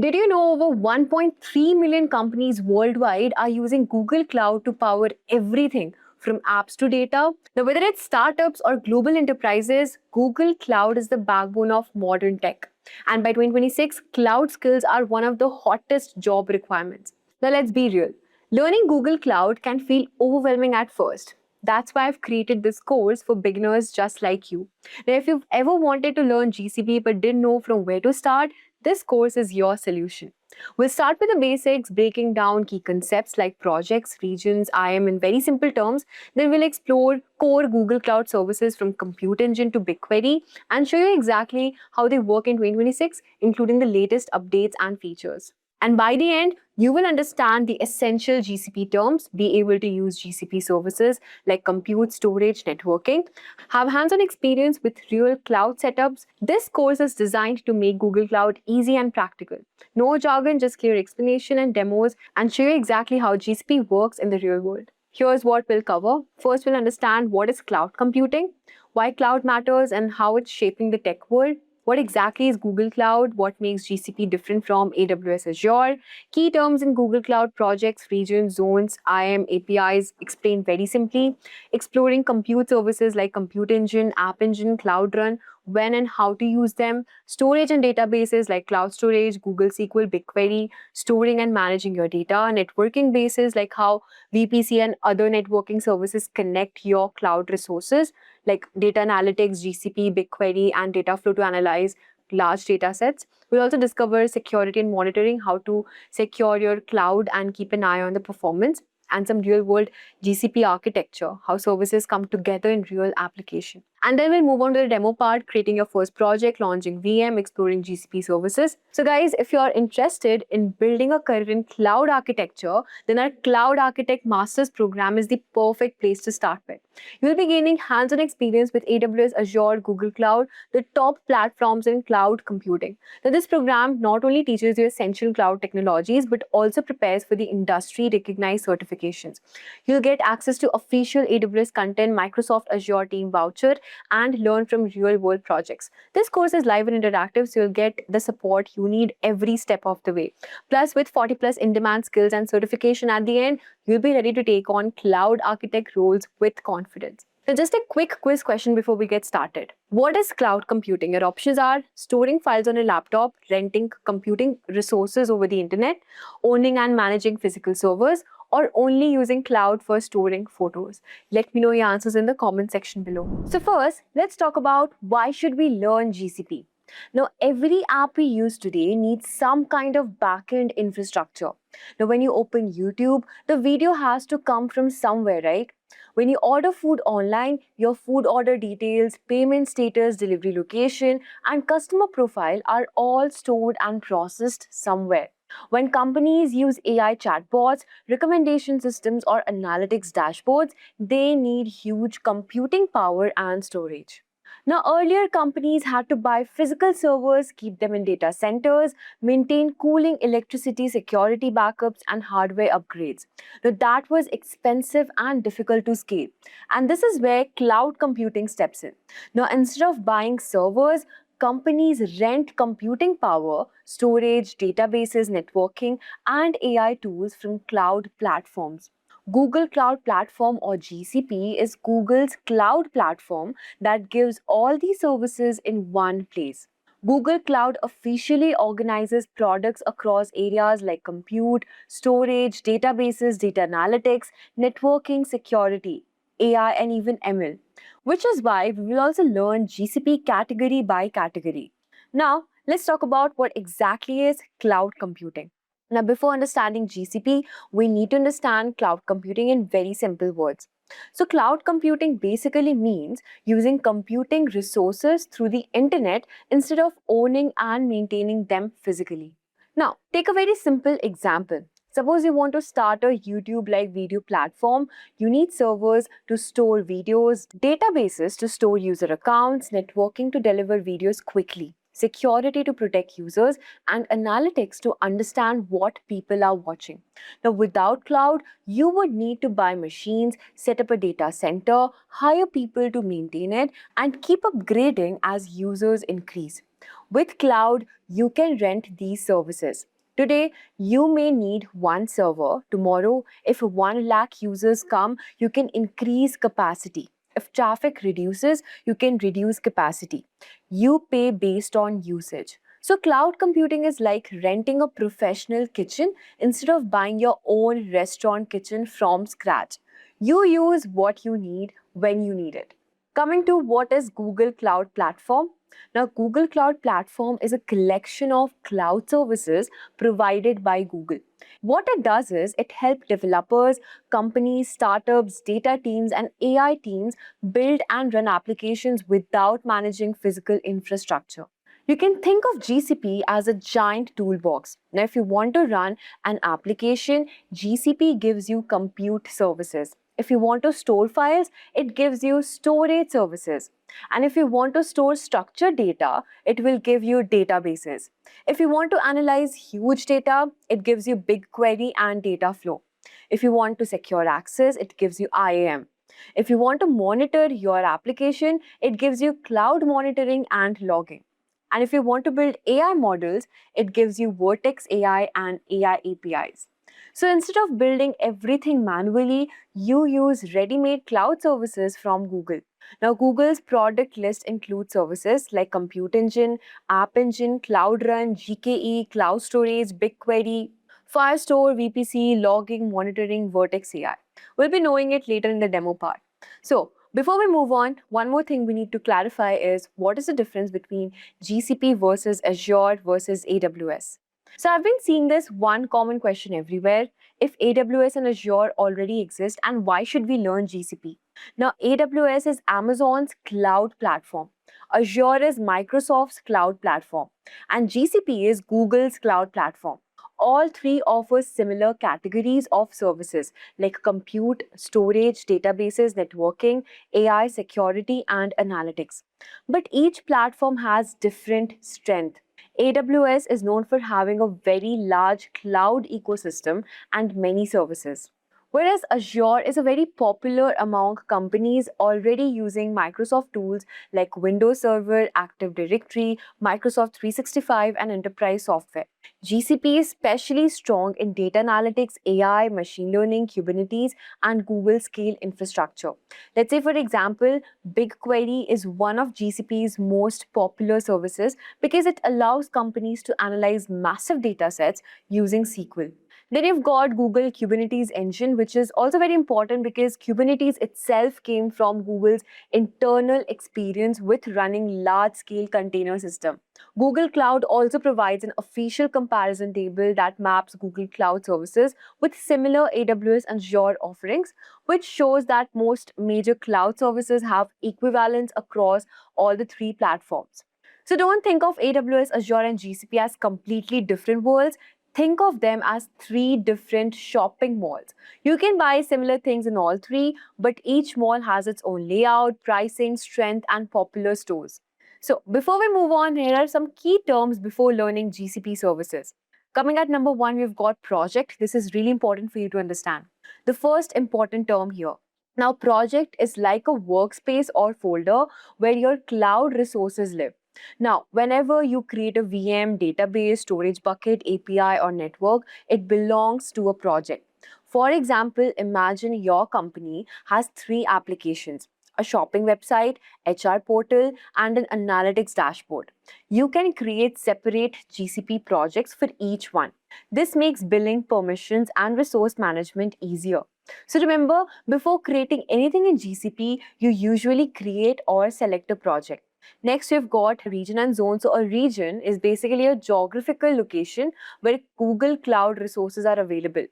Did you know over 1.3 million companies worldwide are using Google Cloud to power everything from apps to data? Now, whether it's startups or global enterprises, Google Cloud is the backbone of modern tech. And by 2026, cloud skills are one of the hottest job requirements. Now, let's be real. Learning Google Cloud can feel overwhelming at first. That's why I've created this course for beginners just like you. Now, if you've ever wanted to learn GCP but didn't know from where to start, this course is your solution. We'll start with the basics, breaking down key concepts like projects, regions, IAM in very simple terms. Then we'll explore core Google Cloud services from Compute Engine to BigQuery and show you exactly how they work in 2026, including the latest updates and features. And by the end, you will understand the essential GCP terms, be able to use GCP services like compute, storage, networking, have hands-on experience with real cloud setups. This course is designed to make Google Cloud easy and practical. No jargon, just clear explanation and demos, and show you exactly how GCP works in the real world. Here's what we'll cover. First, we'll understand what is cloud computing, why cloud matters, and how it's shaping the tech world. What exactly is Google Cloud? What makes GCP different from AWS Azure? Key terms in Google Cloud: projects, regions, zones, IAM, APIs, explained very simply. Exploring compute services like Compute Engine, App Engine, Cloud Run, when and how to use them. Storage and databases like Cloud Storage, Google SQL, BigQuery, storing and managing your data. Networking bases like how VPC and other networking services connect your cloud resources like data analytics, GCP, BigQuery, and Dataflow to analyze large data sets. We'll also discover security and monitoring, how to secure your cloud and keep an eye on the performance, and some real-world GCP architecture, how services come together in real application. And then we'll move on to the demo part, creating your first project, launching VM, exploring GCP services. So guys, if you're interested in building a career in cloud architecture, then our Cloud Architect Masters program is the perfect place to start with. You'll be gaining hands-on experience with AWS, Azure, Google Cloud, the top platforms in cloud computing. Now, this program not only teaches you essential cloud technologies, but also prepares for the industry-recognized certifications. You'll get access to official AWS content, Microsoft Azure Team Voucher, and learn from real-world projects. This course is live and interactive, so you'll get the support you need every step of the way. Plus, with 40 plus in-demand skills and certification at the end, you'll be ready to take on cloud architect roles with confidence. So just a quick quiz question before we get started. What is cloud computing? Your options are storing files on a laptop, renting computing resources over the internet, owning and managing physical servers, or only using cloud for storing photos. Let me know your answers in the comment section below. So first, let's talk about why should we learn GCP. Now, every app we use today needs some kind of backend infrastructure. Now, when you open YouTube, the video has to come from somewhere, right? When you order food online, your food order details, payment status, delivery location, and customer profile are all stored and processed somewhere. When companies use AI chatbots, recommendation systems, or analytics dashboards, they need huge computing power and storage. Now, earlier companies had to buy physical servers, keep them in data centers, maintain cooling, electricity, security backups, and hardware upgrades. Now, that was expensive and difficult to scale. And this is where cloud computing steps in. Now, instead of buying servers, companies rent computing power, storage, databases, networking, and AI tools from cloud platforms. Google Cloud Platform, or GCP, is Google's cloud platform that gives all these services in one place. Google Cloud officially organizes products across areas like compute, storage, databases, data analytics, networking, security, AI, and even ML. Which is why we will also learn GCP category by category. Now, let's talk about what exactly is cloud computing. Now, before understanding GCP, we need to understand cloud computing in very simple words. So, cloud computing basically means using computing resources through the internet instead of owning and maintaining them physically. Now, take a very simple example. Suppose you want to start a YouTube-like video platform. You need servers to store videos, databases to store user accounts, networking to deliver videos quickly, security to protect users, and analytics to understand what people are watching. Now, without cloud, you would need to buy machines, set up a data center, hire people to maintain it, and keep upgrading as users increase. With cloud, you can rent these services. Today, you may need one server. Tomorrow, if 1 lakh users come, you can increase capacity. If traffic reduces, you can reduce capacity. You pay based on usage. So, cloud computing is like renting a professional kitchen instead of buying your own restaurant kitchen from scratch. You use what you need when you need it. Coming to what is Google Cloud Platform? Now, Google Cloud Platform is a collection of cloud services provided by Google. What it does is it helps developers, companies, startups, data teams, and AI teams build and run applications without managing physical infrastructure. You can think of GCP as a giant toolbox. Now, if you want to run an application, GCP gives you compute services. If you want to store files, it gives you storage services. And if you want to store structured data, it will give you databases. If you want to analyze huge data, it gives you BigQuery and Dataflow. If you want to secure access, it gives you IAM. If you want to monitor your application, it gives you cloud monitoring and logging. And if you want to build AI models, it gives you Vertex AI and AI APIs. So instead of building everything manually, you use ready-made cloud services from Google. Now, Google's product list includes services like Compute Engine, App Engine, Cloud Run, GKE, Cloud Storage, BigQuery, Firestore, VPC, logging, monitoring, Vertex AI. We'll be knowing it later in the demo part. So, before we move on, one more thing we need to clarify is what is the difference between GCP versus Azure versus AWS? So, I've been seeing this one common question everywhere. If AWS and Azure already exist, and why should we learn GCP? Now, AWS is Amazon's cloud platform. Azure is Microsoft's cloud platform. And GCP is Google's cloud platform. All three offer similar categories of services like compute, storage, databases, networking, AI, security, and analytics. But each platform has different strength. AWS is known for having a very large cloud ecosystem and many services. Whereas Azure is a very popular among companies already using Microsoft tools like Windows Server, Active Directory, Microsoft 365, and enterprise software. GCP is especially strong in data analytics, AI, machine learning, Kubernetes, and Google scale infrastructure. Let's say, for example, BigQuery is one of GCP's most popular services because it allows companies to analyze massive data sets using SQL. Then you've got Google Kubernetes Engine, which is also very important because Kubernetes itself came from Google's internal experience with running large-scale container system. Google Cloud also provides an official comparison table that maps Google Cloud services with similar AWS and Azure offerings, which shows that most major cloud services have equivalence across all the three platforms. So don't think of AWS, Azure, and GCP as completely different worlds. Think of them as three different shopping malls. You can buy similar things in all three, but each mall has its own layout, pricing, strength, and popular stores. So, before we move on, here are some key terms before learning GCP services. Coming at number one, we've got project. This is really important for you to understand. The first important term here. Now, project is like a workspace or folder where your cloud resources live. Now, whenever you create a VM, database, storage bucket, API, or network, it belongs to a project. For example, imagine your company has three applications: a shopping website, HR portal, and an analytics dashboard. You can create separate GCP projects for each one. This makes billing, permissions, and resource management easier. So remember, before creating anything in GCP, you usually create or select a project. Next, we've got region and zone. So a region is basically a geographical location where Google Cloud resources are available.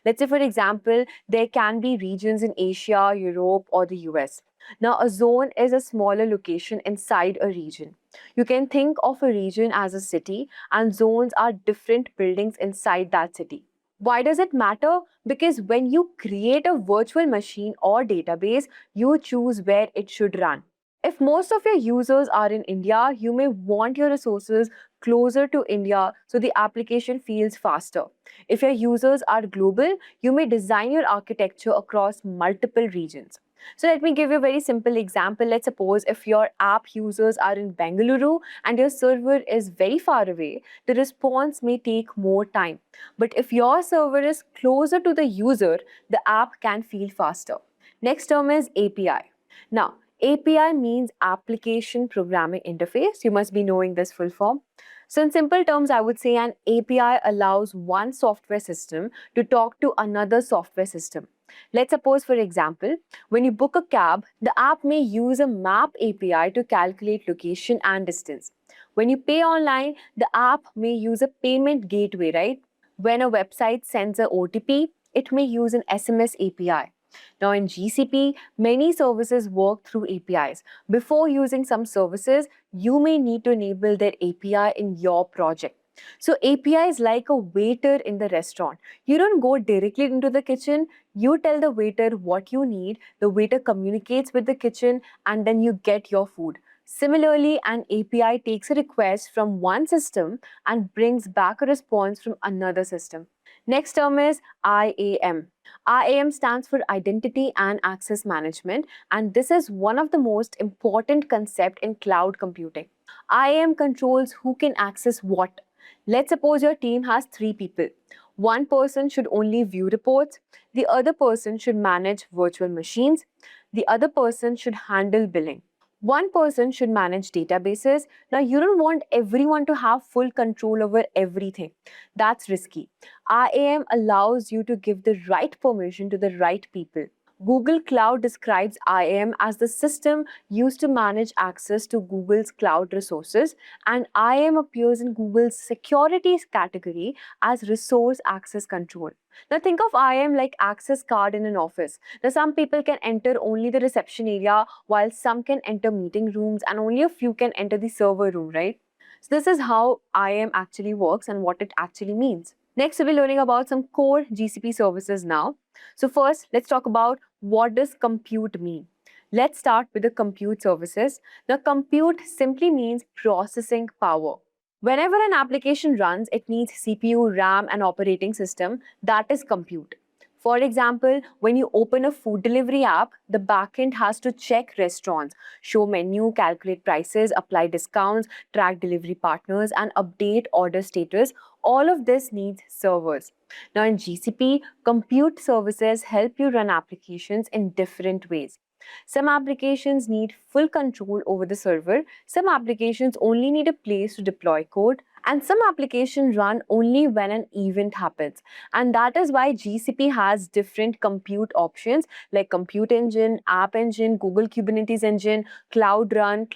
Let's say, for example, there can be regions in Asia, Europe, or the US. Now, a zone is a smaller location inside a region. You can think of a region as a city, and zones are different buildings inside that city. Why does it matter? Because when you create a virtual machine or database, you choose where it should run. If most of your users are in India, you may want your resources closer to India so the application feels faster. If your users are global, you may design your architecture across multiple regions. So let me give you a very simple example. Let's suppose if your app users are in Bengaluru and your server is very far away, the response may take more time. But if your server is closer to the user, the app can feel faster. Next term is API. Now, API means Application Programming Interface. You must be knowing this full form. So in simple terms, I would say an API allows one software system to talk to another software system. Let's suppose, for example, when you book a cab, the app may use a map API to calculate location and distance. When you pay online, the app may use a payment gateway, right? When a website sends a OTP, it may use an SMS API. Now in GCP, many services work through APIs. Before using some services, you may need to enable their API in your project. So API is like a waiter in the restaurant. You don't go directly into the kitchen, you tell the waiter what you need, the waiter communicates with the kitchen, and then you get your food. Similarly, an API takes a request from one system and brings back a response from another system. Next term is IAM. IAM stands for Identity and Access Management, and this is one of the most important concepts in cloud computing. IAM controls who can access what. Let's suppose your team has 3 people. One person should only view reports, the other person should manage virtual machines, the other person should handle billing. One person should manage databases. Now, you don't want everyone to have full control over everything. That's risky. IAM allows you to give the right permission to the right people. Google Cloud describes IAM as the system used to manage access to Google's cloud resources, and IAM appears in Google's security category as resource access control. Now think of IAM like access card in an office. Now some people can enter only the reception area while some can enter meeting rooms and only a few can enter the server room, right? So this is how IAM actually works and what it actually means. Next, we'll be learning about some core GCP services now. So first, let's talk about what does compute mean. Let's start with the compute services. The compute simply means processing power. Whenever an application runs, it needs CPU, RAM, and operating system. That is compute. For example, when you open a food delivery app, the backend has to check restaurants, show menu, calculate prices, apply discounts, track delivery partners, and update order status. All of this needs servers. Now in GCP, compute services help you run applications in different ways. Some applications need full control over the server, some applications only need a place to deploy code, and some applications run only when an event happens. And that is why GCP has different compute options like Compute Engine, App Engine, Google Kubernetes Engine, Cloud Run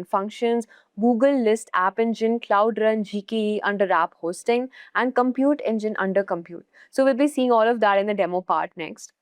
Functions, Google List App Engine, Cloud Run GKE under App Hosting, and Compute Engine under Compute. So we'll be seeing all of that in the demo part next.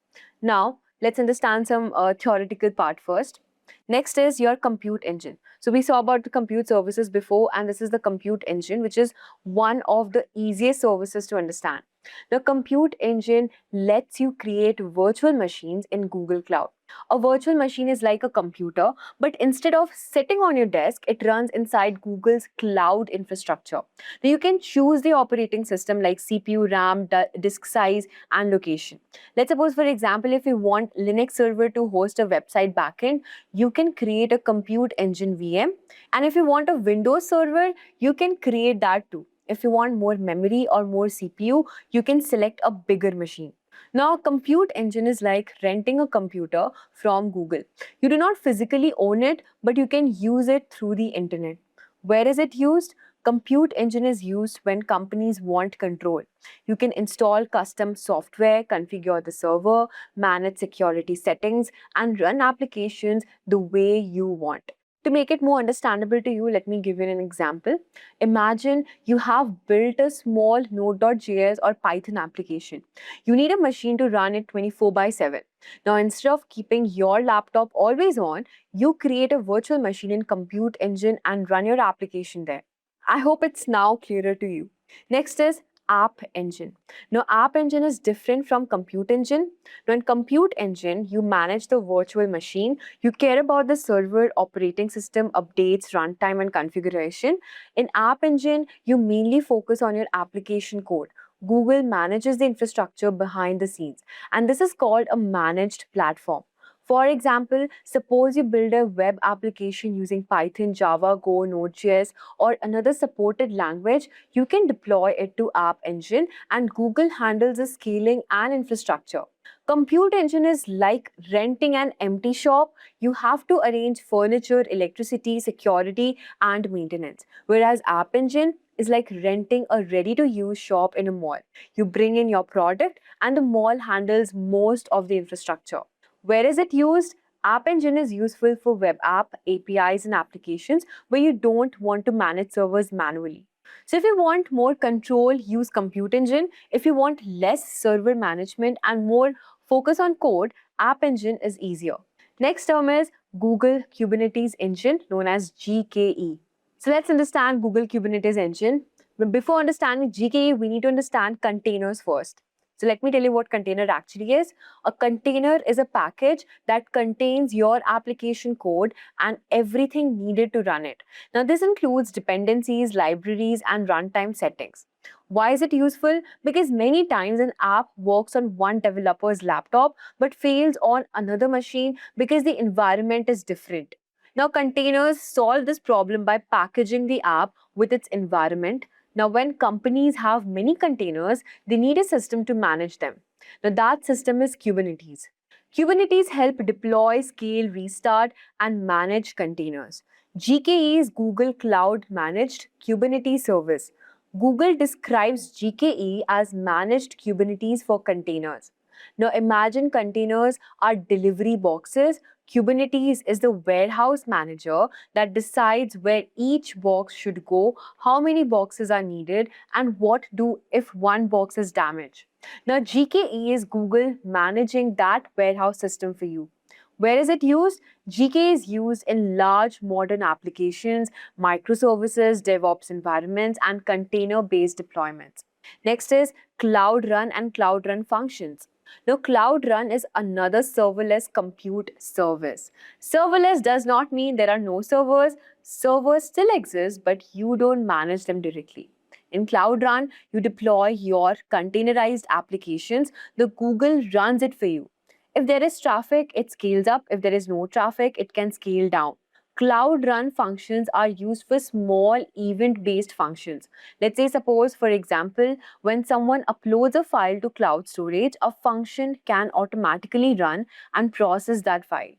Now, let's understand some theoretical part first. Next is your compute engine. So we saw about the compute services before, and this is the compute engine, which is one of the easiest services to understand. The compute engine lets you create virtual machines in Google Cloud. A virtual machine is like a computer, but instead of sitting on your desk, it runs inside Google's cloud infrastructure. Now you can choose the operating system like CPU, RAM, disk size, and location. Let's suppose, for example, if you want Linux server to host a website backend, you can create a compute engine VM. And if you want a Windows server, you can create that too. If you want more memory or more CPU, you can select a bigger machine. Now, a compute engine is like renting a computer from Google. You do not physically own it, but you can use it through the internet. Where is it used? Compute engine is used when companies want control. You can install custom software, configure the server, manage security settings, and run applications the way you want. To make it more understandable to you, let me give you an example. Imagine you have built a small Node.js or Python application. You need a machine to run it 24/7. Now, instead of keeping your laptop always on, you create a virtual machine in Compute Engine and run your application there. I hope it's now clearer to you. Next is App Engine. Now, App Engine is different from Compute Engine. Now, in Compute Engine, you manage the virtual machine. You care about the server, operating system, updates, runtime, and configuration. In App Engine, you mainly focus on your application code. Google manages the infrastructure behind the scenes, and this is called a managed platform. For example, suppose you build a web application using Python, Java, Go, Node.js, or another supported language, you can deploy it to App Engine and Google handles the scaling and infrastructure. Compute Engine is like renting an empty shop. You have to arrange furniture, electricity, security, and maintenance. Whereas App Engine is like renting a ready-to-use shop in a mall. You bring in your product and the mall handles most of the infrastructure. Where is it used? App Engine is useful for web app, APIs, and applications where you don't want to manage servers manually. So if you want more control, use Compute Engine. If you want less server management and more focus on code, App Engine is easier. Next term is Google Kubernetes Engine, known as GKE. So let's understand Google Kubernetes Engine. But before understanding GKE, we need to understand containers first. So let me tell you what container actually is. A container is a package that contains your application code and everything needed to run it. Now this includes dependencies, libraries, and runtime settings. Why is it useful? Because many times an app works on one developer's laptop but fails on another machine because the environment is different. Now containers solve this problem by packaging the app with its environment. Now, when companies have many containers, they need a system to manage them. Now, that system is Kubernetes. Kubernetes help deploy, scale, restart, and manage containers. GKE is Google Cloud Managed Kubernetes Service. Google describes GKE as managed Kubernetes for containers. Now, imagine containers are delivery boxes. Kubernetes is the warehouse manager that decides where each box should go, how many boxes are needed, and what to do if one box is damaged. Now, GKE is Google managing that warehouse system for you. Where is it used? GKE is used in large modern applications, microservices, DevOps environments, and container-based deployments. Next is Cloud Run and Cloud Run functions. Now, Cloud Run is another serverless compute service. Serverless does not mean there are no servers. Servers still exist, but you don't manage them directly. In Cloud Run, you deploy your containerized applications. The Google runs it for you. If there is traffic, it scales up. If there is no traffic, it can scale down. Cloud Run functions are used for small event-based functions. Let's say, suppose, for example, when someone uploads a file to cloud storage, a function can automatically run and process that file.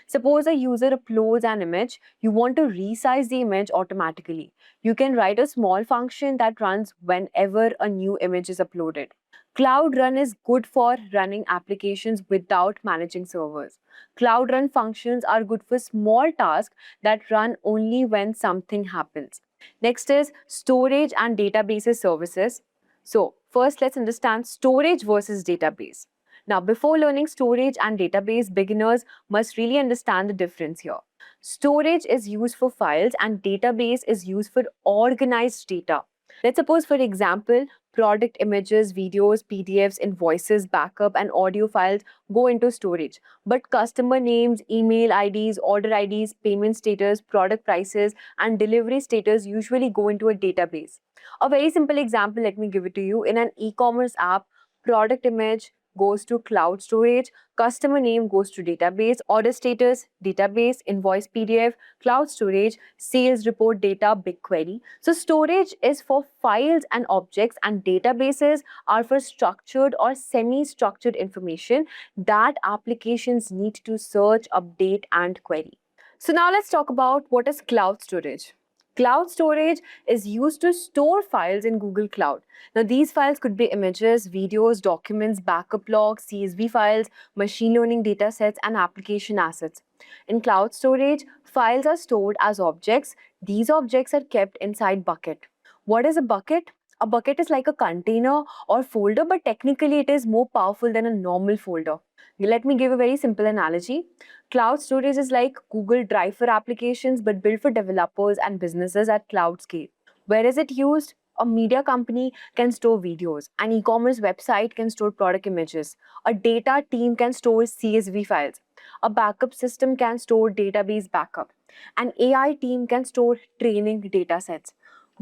Suppose a user uploads an image, you want to resize the image automatically. You can write a small function that runs whenever a new image is uploaded. Cloud Run is good for running applications without managing servers. Cloud Run functions are good for small tasks that run only when something happens. Next is storage and databases services. So, first let's understand storage versus database. Now, before learning storage and database, beginners must really understand the difference here. Storage is used for files and database is used for organized data. Let's suppose, for example, product images, videos, PDFs, invoices, backup, and audio files go into storage. But customer names, email IDs, order IDs, payment status, product prices, and delivery status usually go into a database. A very simple example, let me give it to you. In an e-commerce app, product image goes to cloud storage, customer name goes to database, order status, database, invoice PDF, cloud storage, sales report data, BigQuery. So storage is for files and objects and databases are for structured or semi-structured information that applications need to search, update, and query. So now let's talk about what is cloud storage. Cloud storage is used to store files in Google Cloud. Now, these files could be images, videos, documents, backup logs, CSV files, machine learning datasets, and application assets. In cloud storage, files are stored as objects. These objects are kept inside bucket. What is a bucket? A bucket is like a container or folder, but technically it is more powerful than a normal folder. Let me give a very simple analogy. Cloud storage is like Google Drive for applications, but built for developers and businesses at cloud scale. Where is it used? A media company can store videos. An e-commerce website can store product images. A data team can store CSV files. A backup system can store database backup. An AI team can store training data sets.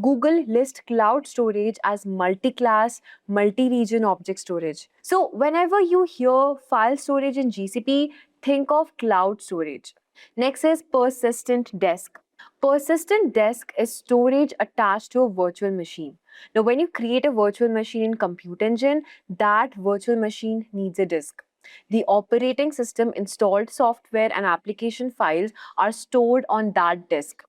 Google lists cloud storage as multi-class, multi-region object storage. So whenever you hear file storage in GCP, think of cloud storage. Next is persistent disk. Persistent disk is storage attached to a virtual machine. Now, when you create a virtual machine in Compute Engine, that virtual machine needs a disk. The operating system installed software and application files are stored on that disk.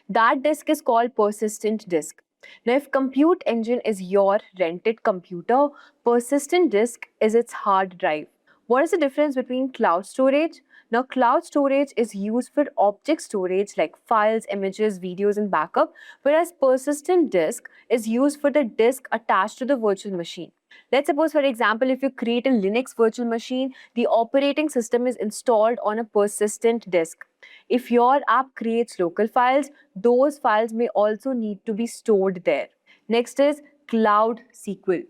That disk is called persistent disk. Now, if Compute Engine is your rented computer, persistent disk is its hard drive. What is the difference between cloud storage? Now, cloud storage is used for object storage like files, images, videos, and backup, whereas persistent disk is used for the disk attached to the virtual machine. Let's suppose, for example, if you create a Linux virtual machine, the operating system is installed on a persistent disk. If your app creates local files, those files may also need to be stored there. Next is Cloud SQL.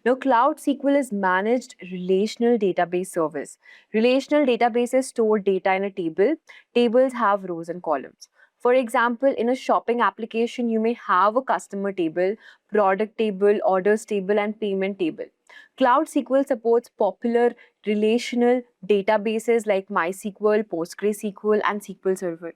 Now, Cloud SQL is managed relational database service. Relational databases store data in a table. Tables have rows and columns. For example, in a shopping application, you may have a customer table, product table, orders table, and payment table. Cloud SQL supports popular relational databases like MySQL, PostgreSQL, and SQL Server.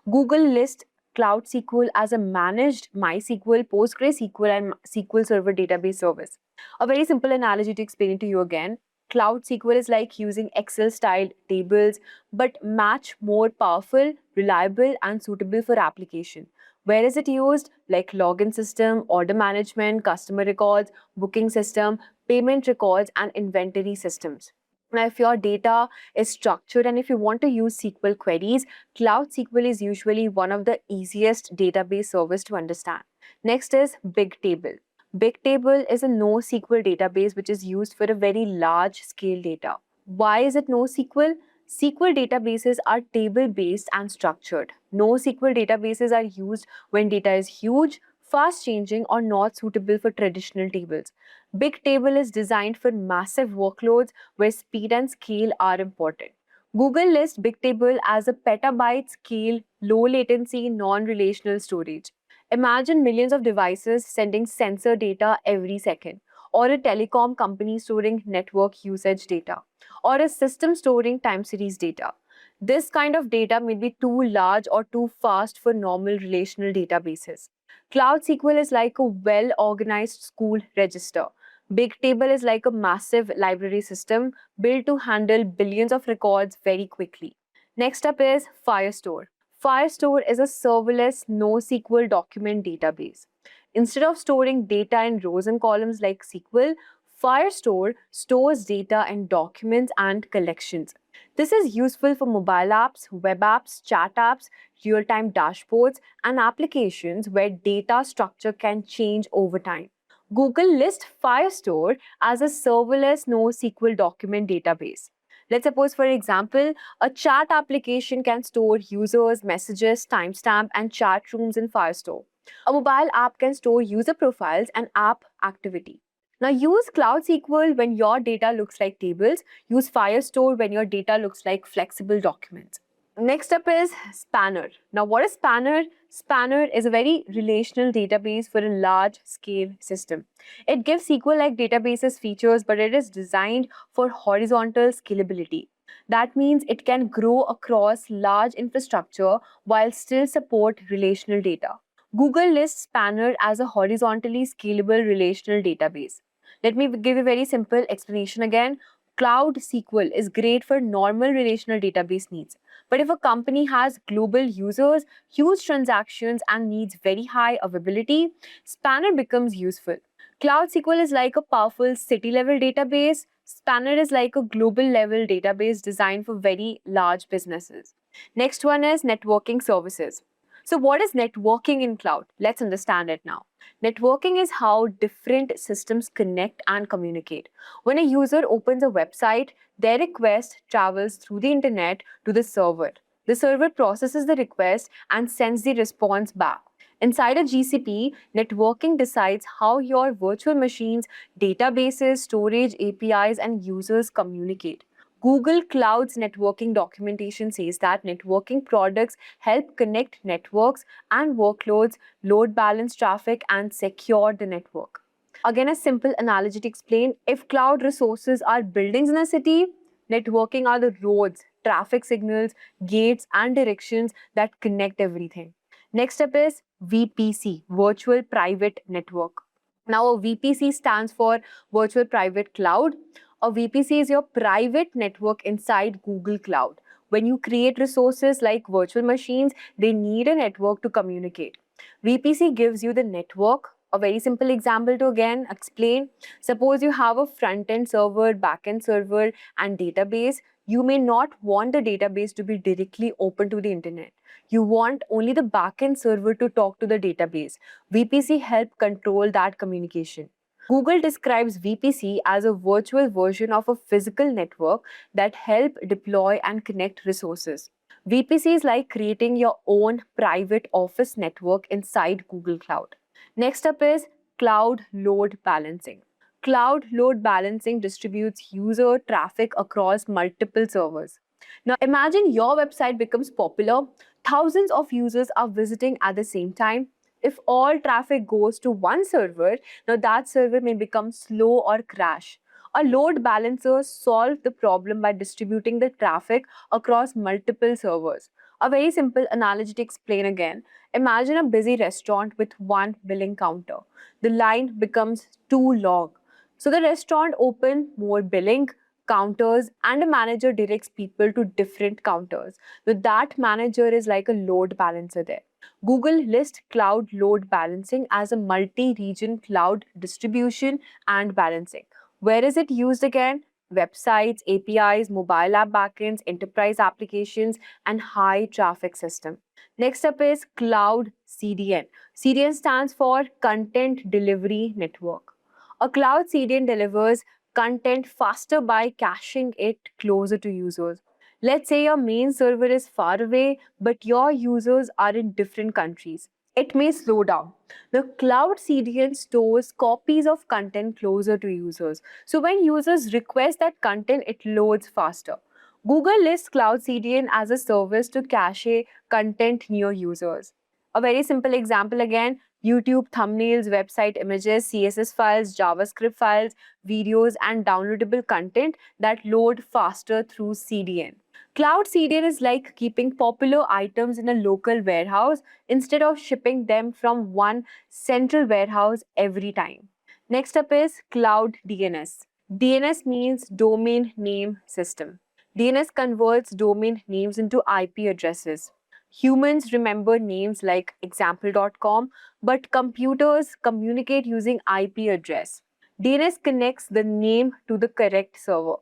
Google lists Cloud SQL as a managed MySQL, PostgreSQL, and SQL Server database service. A very simple analogy to explain it to you again. Cloud SQL is like using Excel-styled tables, but much more powerful, reliable, and suitable for application. Where is it used? Like login system, order management, customer records, booking system, payment records, and inventory systems. Now, if your data is structured and if you want to use SQL queries, Cloud SQL is usually one of the easiest database service to understand. Next is Bigtable. Bigtable is a NoSQL database which is used for a very large scale data. Why is it NoSQL? SQL databases are table-based and structured. NoSQL databases are used when data is huge, fast-changing, or not suitable for traditional tables. Bigtable is designed for massive workloads where speed and scale are important. Google lists Bigtable as a petabyte scale, low latency, non-relational storage. Imagine millions of devices sending sensor data every second, or a telecom company storing network usage data, or a system storing time series data. This kind of data may be too large or too fast for normal relational databases. Cloud SQL is like a well-organized school register. Bigtable is like a massive library system built to handle billions of records very quickly. Next up is Firestore. Firestore is a serverless NoSQL document database. Instead of storing data in rows and columns like SQL, Firestore stores data in documents and collections. This is useful for mobile apps, web apps, chat apps, real-time dashboards, and applications where data structure can change over time. Google lists Firestore as a serverless NoSQL document database. Let's suppose, for example, a chat application can store users, messages, timestamp, and chat rooms in Firestore. A mobile app can store user profiles and app activity. Now, use Cloud SQL when your data looks like tables. Use Firestore when your data looks like flexible documents. Next up is Spanner. Now, what is Spanner? Spanner is a very relational database for a large-scale system. It gives SQL-like databases features, but it is designed for horizontal scalability. That means it can grow across large infrastructure while still support relational data. Google lists Spanner as a horizontally scalable relational database. Let me give a very simple explanation again. Cloud SQL is great for normal relational database needs. But if a company has global users, huge transactions, and needs very high availability, Spanner becomes useful. Cloud SQL is like a powerful city-level database. Spanner is like a global-level database designed for very large businesses. Next one is networking services. So what is networking in cloud? Let's understand it now. Networking is how different systems connect and communicate. When a user opens a website, their request travels through the internet to the server. The server processes the request and sends the response back. Inside a GCP, networking decides how your virtual machines, databases, storage, APIs, and users communicate. Google Cloud's networking documentation says that networking products help connect networks and workloads, load balance traffic, and secure the network. Again, a simple analogy to explain, if cloud resources are buildings in a city, networking are the roads, traffic signals, gates, and directions that connect everything. Next up is VPC, Virtual Private Network. Now, a VPC stands for Virtual Private Cloud. A VPC is your private network inside Google Cloud. When you create resources like virtual machines, they need a network to communicate. VPC gives you the network. A very simple example to again explain. Suppose you have a front-end server, back-end server, and database. You may not want the database to be directly open to the internet. You want only the back-end server to talk to the database. VPC help control that communication. Google describes VPC as a virtual version of a physical network that help deploy and connect resources. VPC is like creating your own private office network inside Google Cloud. Next up is cloud load balancing. Cloud load balancing distributes user traffic across multiple servers. Now imagine your website becomes popular, thousands of users are visiting at the same time. If all traffic goes to one server, now that server may become slow or crash. A load balancer solves the problem by distributing the traffic across multiple servers. A very simple analogy to explain again. Imagine a busy restaurant with one billing counter. The line becomes too long. So the restaurant opens more billing counters and a manager directs people to different counters. So that manager is like a load balancer there. Google lists cloud load balancing as a multi-region cloud distribution and balancing. Where is it used again? Websites, APIs, mobile app backends, enterprise applications, and high traffic system. Next up is Cloud CDN. CDN stands for Content Delivery Network. A cloud CDN delivers content faster by caching it closer to users. Let's say your main server is far away, but your users are in different countries. It may slow down. The cloud CDN stores copies of content closer to users. So when users request that content, it loads faster. Google lists Cloud CDN as a service to cache content near users. A very simple example again, YouTube thumbnails, website images, CSS files, JavaScript files, videos, and downloadable content that load faster through CDN. Cloud CDN is like keeping popular items in a local warehouse instead of shipping them from one central warehouse every time. Next up is Cloud DNS. DNS means Domain Name System. DNS converts domain names into IP addresses. Humans remember names like example.com, but computers communicate using IP address. DNS connects the name to the correct server.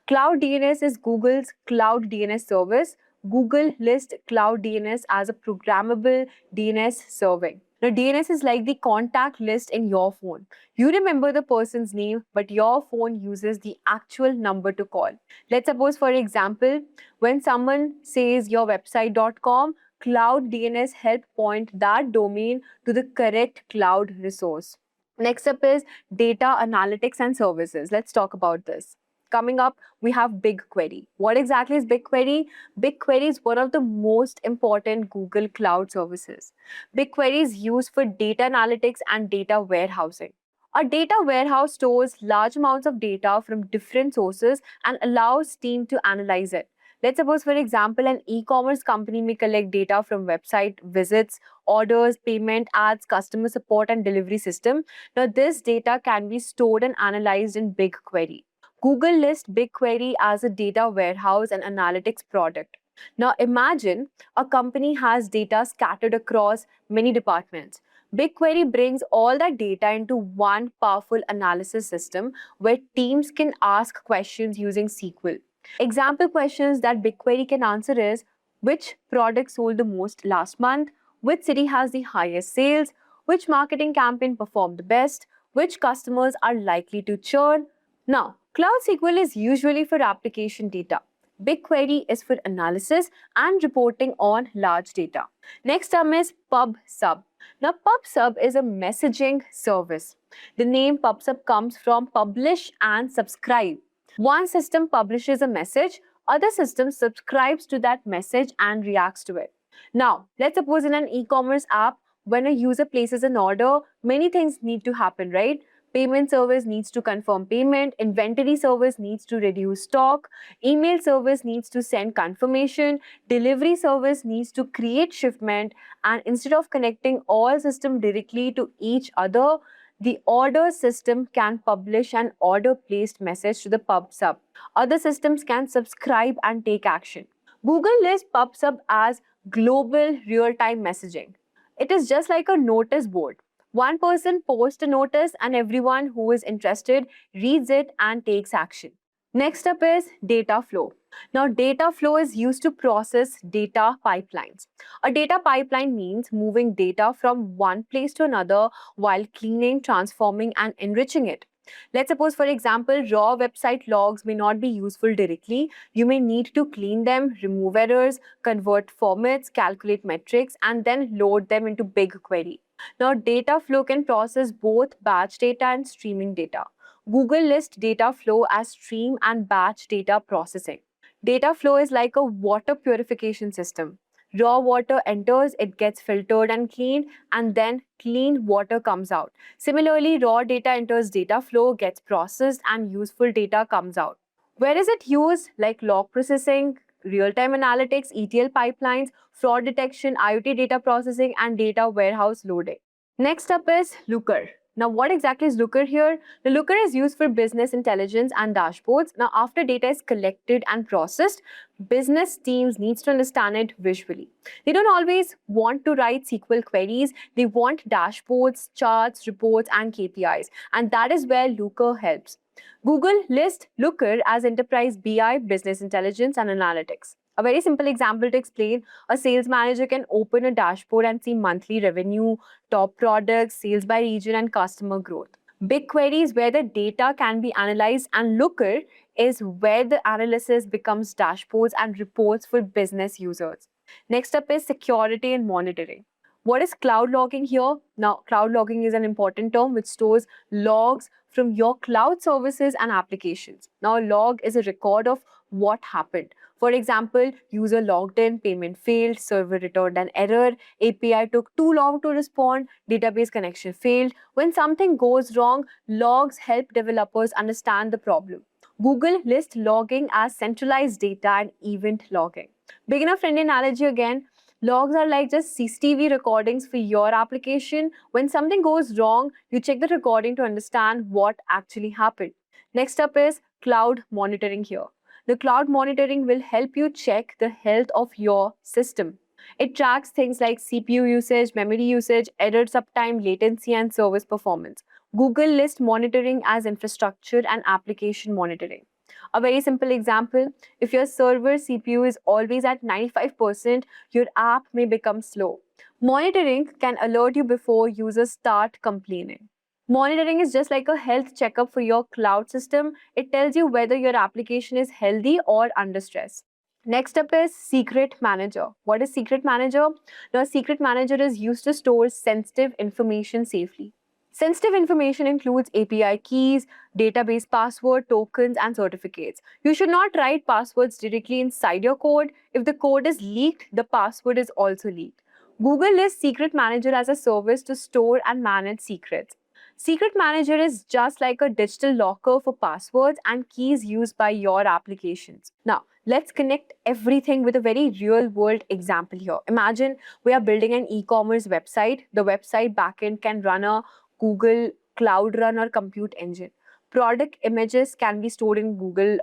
Cloud DNS is Google's Cloud DNS service. Google lists Cloud DNS as a programmable DNS serving. Now, DNS is like the contact list in your phone. You remember the person's name, but your phone uses the actual number to call. Let's suppose, for example, when someone says your website.com, Cloud DNS help point that domain to the correct cloud resource. Next up is data analytics and services. Let's talk about this. Coming up, we have BigQuery. What exactly is BigQuery? BigQuery is one of the most important Google Cloud services. BigQuery is used for data analytics and data warehousing. A data warehouse stores large amounts of data from different sources and allows team to analyze it. Let's suppose, for example, an e-commerce company may collect data from website visits, orders, payment, ads, customer support, and delivery system. Now, this data can be stored and analyzed in BigQuery. Google lists BigQuery as a data warehouse and analytics product. Now imagine a company has data scattered across many departments. BigQuery brings all that data into one powerful analysis system where teams can ask questions using SQL. Example questions that BigQuery can answer is, which product sold the most last month? Which city has the highest sales? Which marketing campaign performed the best? Which customers are likely to churn? Now, Cloud SQL is usually for application data. BigQuery is for analysis and reporting on large data. Next term is PubSub. Now, PubSub is a messaging service. The name PubSub comes from publish and subscribe. One system publishes a message, other system subscribes to that message and reacts to it. Now, let's suppose in an e-commerce app, when a user places an order, many things need to happen, right? Payment service needs to confirm payment, inventory service needs to reduce stock, email service needs to send confirmation, delivery service needs to create shipment, and instead of connecting all systems directly to each other, the order system can publish an order placed message to the PubSub. Other systems can subscribe and take action. Google lists PubSub as global real-time messaging. It is just like a notice board. One person posts a notice and everyone who is interested reads it and takes action. Next up is data flow. Now, data flow is used to process data pipelines. A data pipeline means moving data from one place to another while cleaning, transforming, and enriching it. Let's suppose, for example, raw website logs may not be useful directly. You may need to clean them, remove errors, convert formats, calculate metrics, and then load them into BigQuery. Now, data flow can process both batch data and streaming data. Google lists data flow as stream and batch data processing. Data flow is like a water purification system. Raw water enters, it gets filtered and cleaned, and then clean water comes out. Similarly, raw data enters data flow, gets processed, and useful data comes out. Where is it used? Like log processing, real-time analytics, ETL pipelines, fraud detection, IoT data processing, and data warehouse loading. Next up is Looker. Now, what exactly is Looker here? The Looker is used for business intelligence and dashboards. Now, after data is collected and processed, business teams needs to understand it visually. They don't always want to write SQL queries. They want dashboards, charts, reports, and KPIs. And that is where Looker helps. Google lists Looker as enterprise BI, business intelligence, and analytics. A very simple example to explain, a sales manager can open a dashboard and see monthly revenue, top products, sales by region, and customer growth. BigQuery is where the data can be analyzed, and Looker is where the analysis becomes dashboards and reports for business users. Next up is security and monitoring. What is cloud logging here? Now, cloud logging is an important term which stores logs from your cloud services and applications. Now, a log is a record of what happened. For example, user logged in, payment failed, server returned an error, API took too long to respond, database connection failed. When something goes wrong, logs help developers understand the problem. Google lists logging as centralized data and event logging. Beginner-friendly analogy again, logs are like just CCTV recordings for your application. When something goes wrong, you check the recording to understand what actually happened. Next up is cloud monitoring here. The cloud monitoring will help you check the health of your system. It tracks things like CPU usage, memory usage, error uptime, latency, and service performance. Google lists monitoring as infrastructure and application monitoring. A very simple example, if your server CPU is always at 95%, your app may become slow. Monitoring can alert you before users start complaining. Monitoring is just like a health checkup for your cloud system. It tells you whether your application is healthy or under stress. Next up is Secret Manager. What is Secret Manager? Now, Secret Manager is used to store sensitive information safely. Sensitive information includes API keys, database password, tokens, and certificates. You should not write passwords directly inside your code. If the code is leaked, the password is also leaked. Google lists Secret Manager as a service to store and manage secrets. Secret Manager is just like a digital locker for passwords and keys used by your applications. Now, let's connect everything with a very real-world example here. Imagine we are building an e-commerce website. The website backend can run a Google Cloud Run or compute engine. Product images can be stored in Google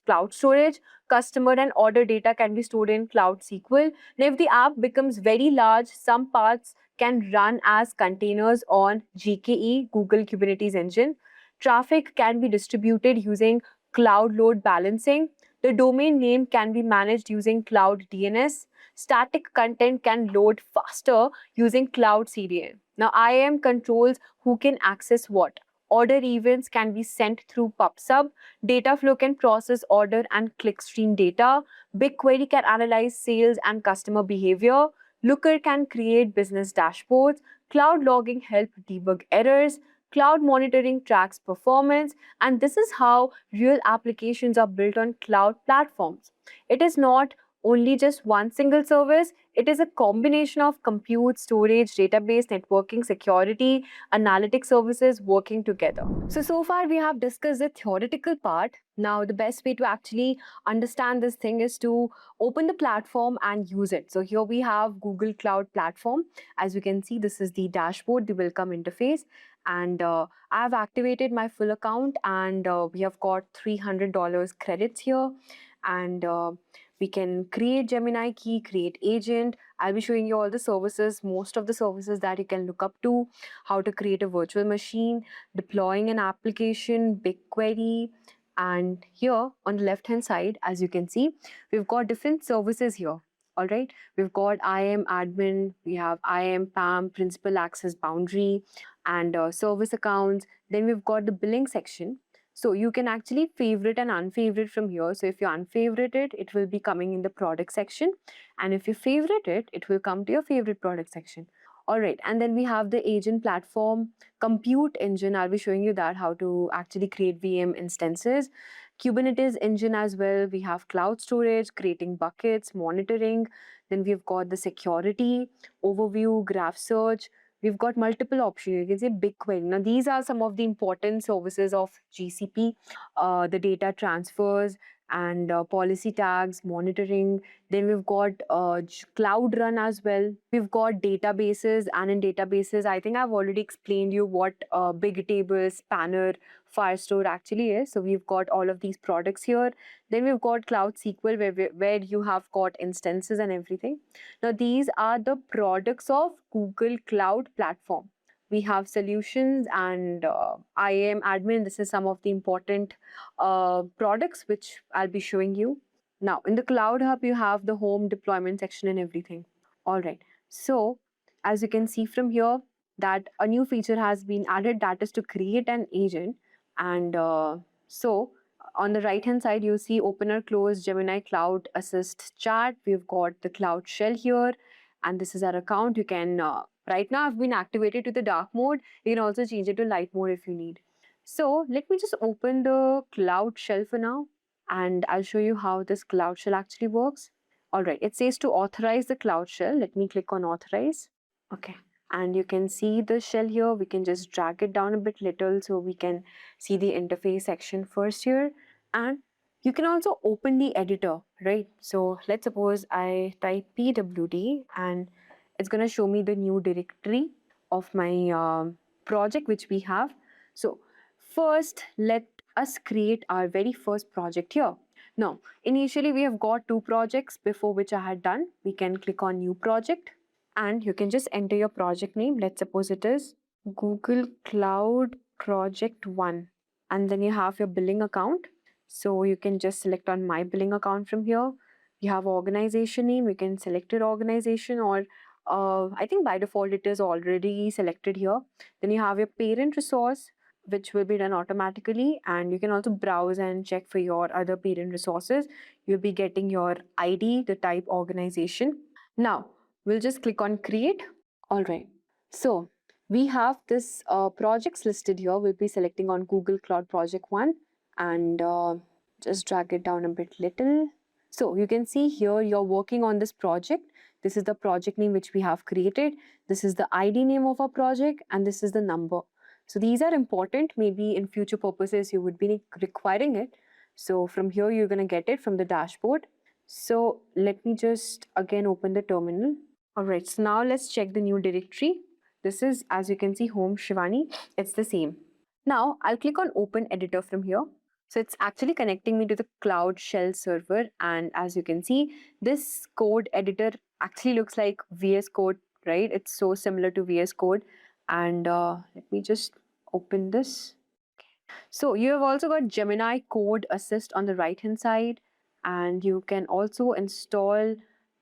Cloud Storage. Customer and order data can be stored in Cloud SQL. And if the app becomes very large, some parts can run as containers on GKE, Google Kubernetes Engine. Traffic can be distributed using cloud load balancing. The domain name can be managed using Cloud DNS. Static content can load faster using Cloud CDN. Now, IAM controls who can access what. Order events can be sent through PubSub. Data flow can process order and clickstream data. BigQuery can analyze sales and customer behavior. Looker can create business dashboards. Cloud logging help debug errors. Cloud monitoring tracks performance, and this is how real applications are built on cloud platforms. It is not only just one single service, it is a combination of compute, storage, database, networking, security, analytic services working together. So far we have discussed the theoretical part. Now, the best way to actually understand this thing is to open the platform and use it. So here we have Google Cloud Platform. As you can see, this is the dashboard, the welcome interface. And I've activated my full account, and we have got $300 credits here. And we can create Gemini key, create agent. I'll be showing you all the services, most of the services that you can look up to, how to create a virtual machine, deploying an application, BigQuery. And here on the left hand side, as you can see, we've got different services here. All right, we've got IAM admin, we have IAM PAM, principal access boundary, and service accounts. Then we've got the billing section. So you can actually favorite and unfavorite from here. So if you unfavorite it, it will be coming in the product section. And if you favorite it, it will come to your favorite product section. All right, and then we have the agent platform, compute engine. I'll be showing you that, how to actually create VM instances. Kubernetes engine as well. We have cloud storage, creating buckets, monitoring. Then we've got the security, overview, graph search. We've got multiple options. You can say BigQuery. Now, these are some of the important services of GCP, the data transfers and policy tags, monitoring. Then we've got Cloud Run as well. We've got databases, and in databases, I think I've already explained you what Bigtable, Spanner, Firestore actually is. So we've got all of these products here. Then we've got Cloud SQL, where you have got instances and everything. Now, these are the products of Google Cloud Platform. We have solutions and IAM admin. This is some of the important products which I'll be showing you. Now, in the Cloud Hub, you have the home deployment section and everything. All right. So, as you can see from here, that a new feature has been added, that is to create an agent. And so, on the right hand side, you see opener, close, Gemini Cloud Assist chat. We've got the Cloud Shell here, and this is our account. You can, right now I've been activated to the dark mode. You can also change it to light mode if you need. So let me just open the Cloud Shell for now, and I'll show you how this Cloud Shell actually works. All right, it says to authorize the Cloud Shell. Let me click on authorize. Okay. And you can see the shell here. We can just drag it down a bit little so we can see the interface section first here. And you can also open the editor, right? So let's suppose I type pwd, and it's going to show me the new directory of my project which we have. So first, let us create our very first project here. Now, initially we have got 2 projects before which I had done. We can click on new project, and you can just enter your project name. Let's suppose it is Google Cloud Project 1, and then you have your billing account. So you can just select on my billing account from here. You have organization name. You can select your organization, or I think by default it is already selected here. Then you have your parent resource, which will be done automatically, and you can also browse and check for your other parent resources. You'll be getting your ID, the type organization. Now, we'll just click on create. All right. So we have this projects listed here. We'll be selecting on Google Cloud Project 1, and just drag it down a bit little. So you can see here you're working on this project. This is the project name which we have created. This is the ID name of our project, and this is the number. So these are important. Maybe in future purposes you would be requiring it. So from here you're going to get it from the dashboard. So let me just again open the terminal. All right, so now let's check the new directory. This is, as you can see, home Shivani. It's the same. Now I'll click on open editor from here. So it's actually connecting me to the Cloud Shell server. And as you can see, this code editor actually looks like VS Code, right? It's so similar to VS Code. And let me just open this. So you have also got Gemini Code Assist on the right hand side, and you can also install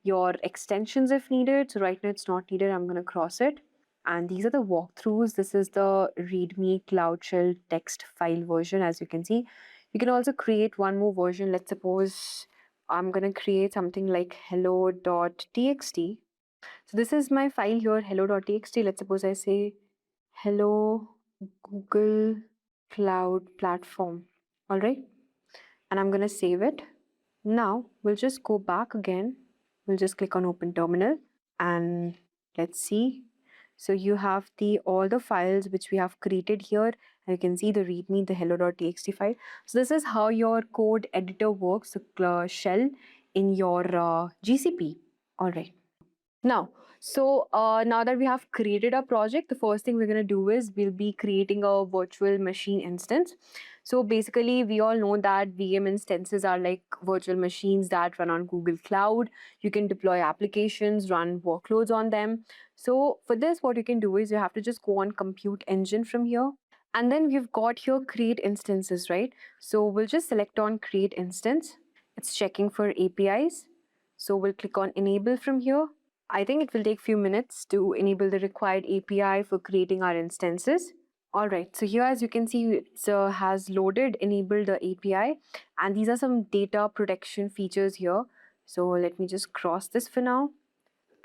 your extensions if needed. So right now it's not needed. I'm going to cross it. And these are the walkthroughs. This is the README Cloud Shell text file version, as you can see. You can also create one more version. Let's suppose I'm going to create something like hello.txt. So this is my file here, hello.txt. Let's suppose I say hello Google Cloud Platform. All right. And I'm going to save it. Now we'll just go back again. We'll just click on Open Terminal and let's see. So you have the all the files which we have created here. And you can see the README, the hello.txt file. So this is how your code editor works, the shell in your GCP. All right. Now, now that we have created our project, the first thing we're going to do is we'll be creating a virtual machine instance. So basically, we all know that VM instances are like virtual machines that run on Google Cloud. You can deploy applications, run workloads on them. So for this, what you can do is you have to just go on Compute Engine from here. And then we've got here create instances, right? So we'll just select on create instance. It's checking for APIs. So we'll click on enable from here. I think it will take few minutes to enable the required API for creating our instances. All right, so here as you can see, it has loaded, enabled the API, and these are some data protection features here. So let me just cross this for now.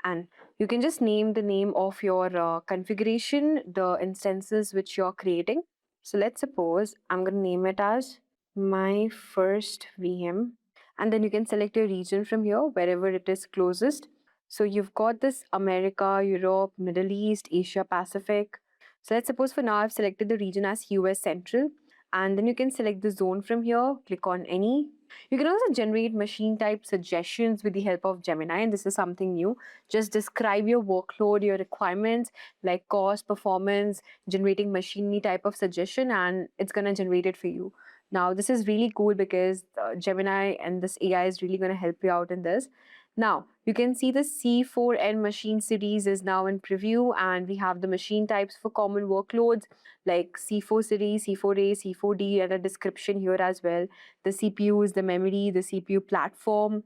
And you can just name the name of your configuration, the instances which you're creating. So let's suppose I'm going to name it as my first VM. And then you can select your region from here, wherever it is closest. So you've got this America, Europe, Middle East, Asia, Pacific. So let's suppose for now I've selected the region as US Central. And then you can select the zone from here, click on any. You can also generate machine type suggestions with the help of Gemini, and this is something new. Just describe your workload, your requirements, like cost, performance, generating machine type of suggestion, and it's going to generate it for you. Now, this is really cool because Gemini and this AI is really going to help you out in this. Now, you can see the C4N machine series is now in preview, and we have the machine types for common workloads like C4 series, C4A, C4D, and a description here as well. The CPUs, the memory, the CPU platform.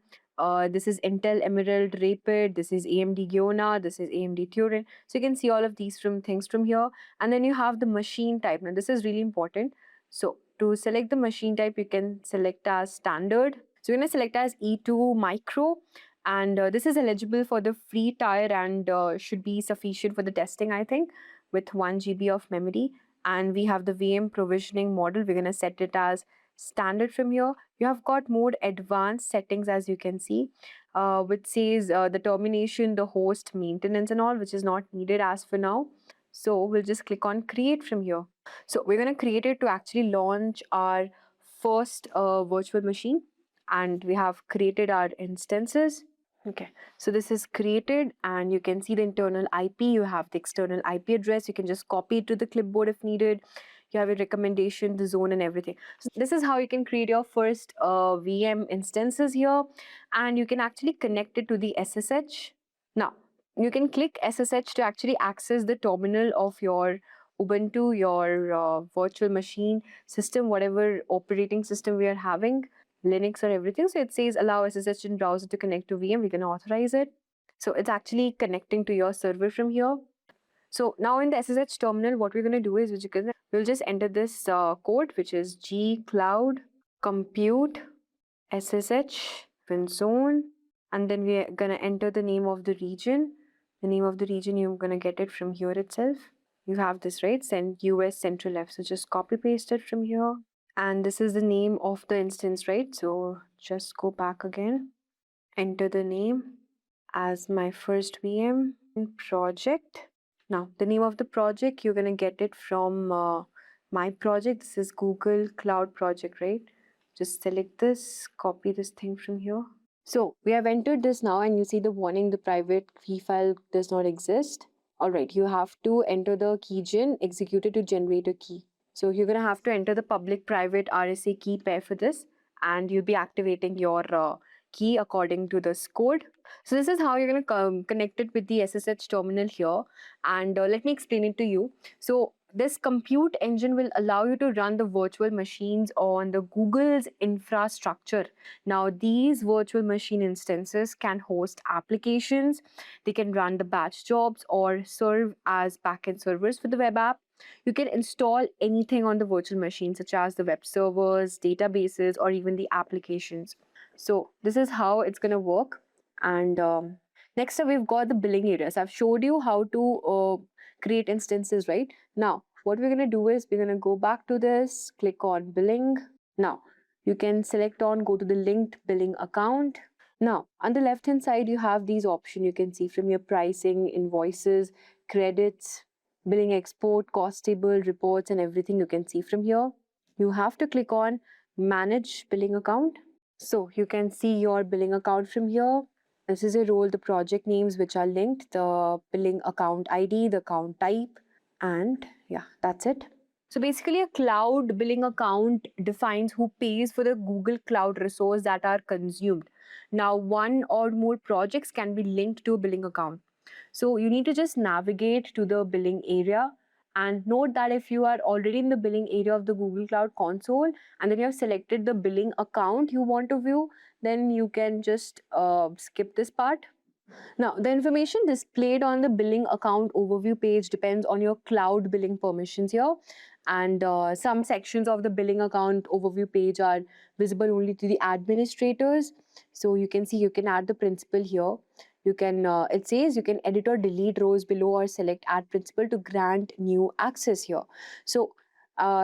This is Intel Emerald Rapid, this is AMD Giona, this is AMD Turin. So you can see all of these things from here. And then you have the machine type. Now, this is really important. So to select the machine type, you can select as standard. So you're going to select as E2 Micro. And this is eligible for the free tier and should be sufficient for the testing, I think, with 1 GB of memory. And we have the VM provisioning model. We're going to set it as standard from here. You have got more advanced settings, as you can see, which says the termination, the host, maintenance and all, which is not needed as for now. So we'll just click on create from here. So we're going to create it to actually launch our first virtual machine, and we have created our instances. Okay, so this is created and you can see the internal IP. You have the external IP address. You can just copy it to the clipboard if needed. You have a recommendation, the zone and everything. So this is how you can create your first VM instances here, and you can actually connect it to the SSH. Now, you can click SSH to actually access the terminal of your Ubuntu, your virtual machine system, whatever operating system we are having. Linux or everything. So it says allow SSH in browser to connect to VM. We can authorize it. So it's actually connecting to your server from here. So now in the SSH terminal, what we're going to do is we'll just enter this code, which is G Cloud Compute SSH zone, and then we're going to enter the name of the region. The name of the region, you're going to get it from here itself. You have this, right? Send US Central F. So just copy paste it from here. And this is the name of the instance, right? So just go back again, enter the name as my first VM project. Now, the name of the project, you're going to get it from my project. This is Google Cloud Project, right? Just select this, copy this thing from here. So we have entered this now, and you see the warning, the private key file does not exist. All right, you have to enter the keygen executed to generate a key. So you're going to have to enter the public private RSA key pair for this, and you'll be activating your key according to this code. So this is how you're going to connect it with the SSH terminal here. And let me explain it to you. So this compute engine will allow you to run the virtual machines on the Google's infrastructure. Now, these virtual machine instances can host applications, they can run the batch jobs or serve as backend servers for the web app. You can install anything on the virtual machine, such as the web servers, databases, or even the applications. So this is how it's going to work. And next up, we've got the billing areas. I've showed you how to create instances, right? Now, what we're going to do is we're going to go back to this, click on billing. Now, you can select on, go to the linked billing account. Now, on the left hand side, you have these options. You can see from your pricing, invoices, credits, billing export, cost table, reports, and everything you can see from here. You have to click on manage billing account. So you can see your billing account from here. This is a role, the project names which are linked, the billing account ID, the account type, and yeah, that's it. So basically, a cloud billing account defines who pays for the Google Cloud resource that are consumed. Now, one or more projects can be linked to a billing account. So you need to just navigate to the billing area, and note that if you are already in the billing area of the Google Cloud console and then you have selected the billing account you want to view, then you can just skip this part. Now, the information displayed on the billing account overview page depends on your cloud billing permissions here. And some sections of the billing account overview page are visible only to the administrators. So you can see you can add the principal here. You can, it says you can edit or delete rows below or select add principal to grant new access here. So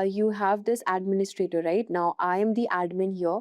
you have this administrator, right? Now I am the admin here.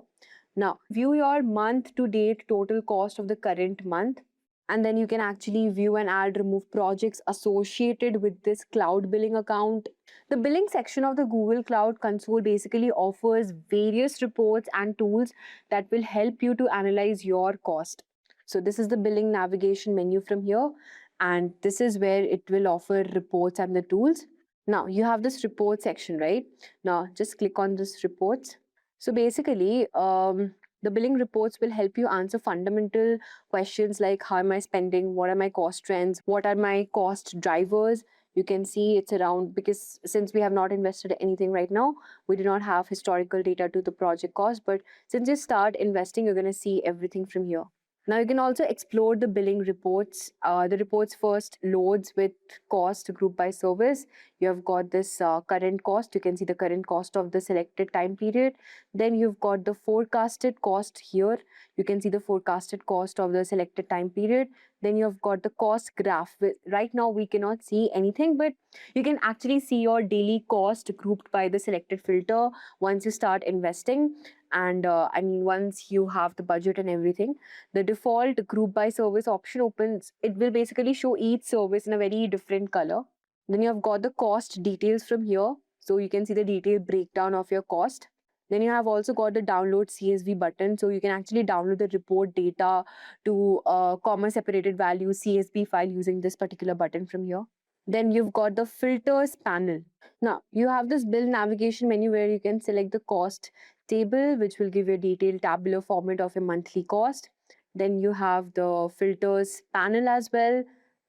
Now view your month to date total cost of the current month, and then you can actually view and add remove projects associated with this cloud billing account. The billing section of the Google Cloud Console basically offers various reports and tools that will help you to analyze your cost. So this is the billing navigation menu from here, and this is where it will offer reports and the tools. Now you have this report section, right? Now just click on this reports. So basically, the billing reports will help you answer fundamental questions like how am I spending, what are my cost trends, what are my cost drivers. You can see it's around, because since we have not invested anything right now, we do not have historical data to the project cost, but since you start investing, you're going to see everything from here. Now you can also explore the billing reports. The reports first loads with cost group by service. You have got this current cost. You can see the current cost of the selected time period. Then you've got the forecasted cost here. You can see the forecasted cost of the selected time period. Then you've got the cost graph. Right now we cannot see anything, but you can actually see your daily cost grouped by the selected filter once you start investing. And I mean, once you have the budget and everything, the default group by service option opens. It will basically show each service in a very different color. Then you have got the cost details from here. So you can see the detailed breakdown of your cost. Then you have also got the download CSV button. So you can actually download the report data to comma separated value CSV file using this particular button from here. Then you've got the filters panel. Now you have this bill navigation menu where you can select the cost table, which will give you a detailed tabular format of your monthly cost. Then you have the filters panel as well,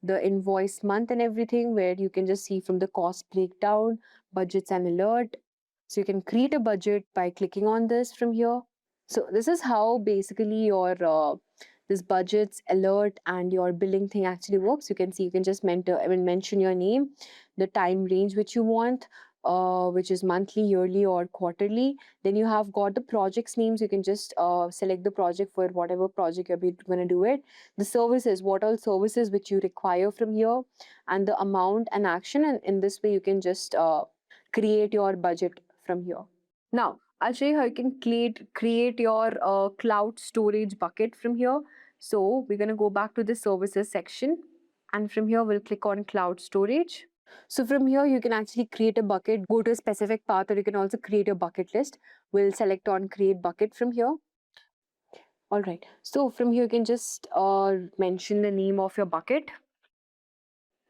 the invoice month and everything, where you can just see from the cost breakdown, budgets and alert. So you can create a budget by clicking on this from here. So this is how basically your this budgets, alert, and your billing thing actually works. You can see you can just mention your name, the time range which you want, which is monthly, yearly, or quarterly. Then you have got the projects names. You can just select the project for whatever project you're going to do it. The services, what all services which you require from here, and the amount and action. And in this way, you can just create your budget from here. Now, I'll show you how you can create your cloud storage bucket from here. So we're going to go back to the services section. And from here, we'll click on cloud storage. So from here, you can actually create a bucket, go to a specific path, or you can also create a bucket list. We'll select on create bucket from here. All right. So from here, you can just mention the name of your bucket.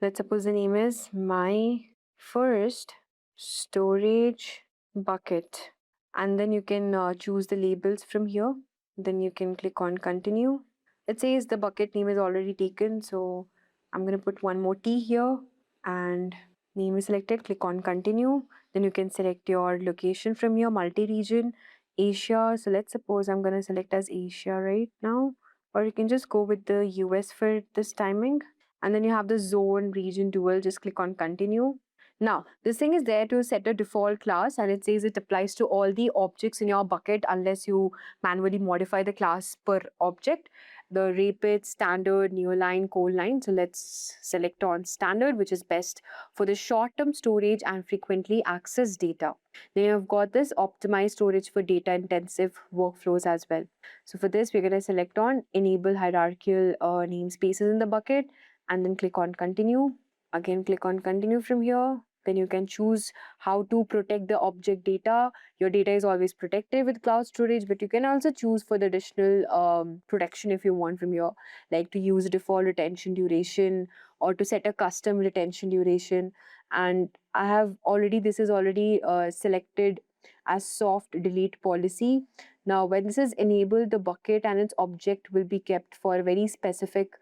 Let's suppose the name is my first storage bucket. And then you can choose the labels from here. Then you can click on continue. It says the bucket name is already taken. So I'm going to put one more T here, and name is selected. Click on continue. Then you can select your location from here, multi-region, Asia. So let's suppose I'm going to select as Asia right now, or you can just go with the US for this timing. And then you have the zone, region, dual. Just click on continue. Now, this thing is there to set a default class, and it says it applies to all the objects in your bucket unless you manually modify the class per object. the rapid, standard, nearline, cold line. So let's select on standard, which is best for the short-term storage and frequently accessed data. Then you've got this optimized storage for data-intensive workflows as well. So for this, we're going to select on enable hierarchical namespaces in the bucket, and then click on continue. Again, click on continue from here. Then you can choose how to protect the object data. Your data is always protected with cloud storage, but you can also choose for the additional protection if you want from here, like to use default retention duration or to set a custom retention duration. And I have already, this is already selected as soft delete policy. Now, when this is enabled, the bucket and its object will be kept for a very specific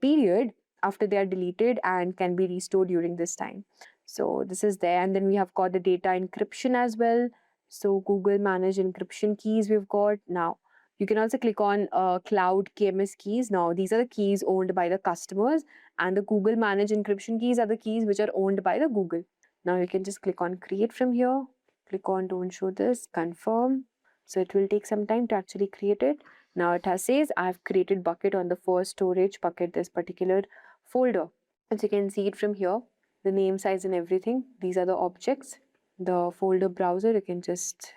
period after they are deleted and can be restored during this time. So this is there. And then we have got the data encryption as well. So Google managed encryption keys we've got. Now you can also click on cloud KMS keys. Now these are the keys owned by the customers, and the Google managed encryption keys are the keys which are owned by the Google. Now you can just click on create from here. Click on don't show this, confirm. So it will take some time to actually create it. Now it has says I've created bucket on the first storage bucket, this particular folder. As you can see it from here, the name, size and everything. These are the objects. The folder browser, you can just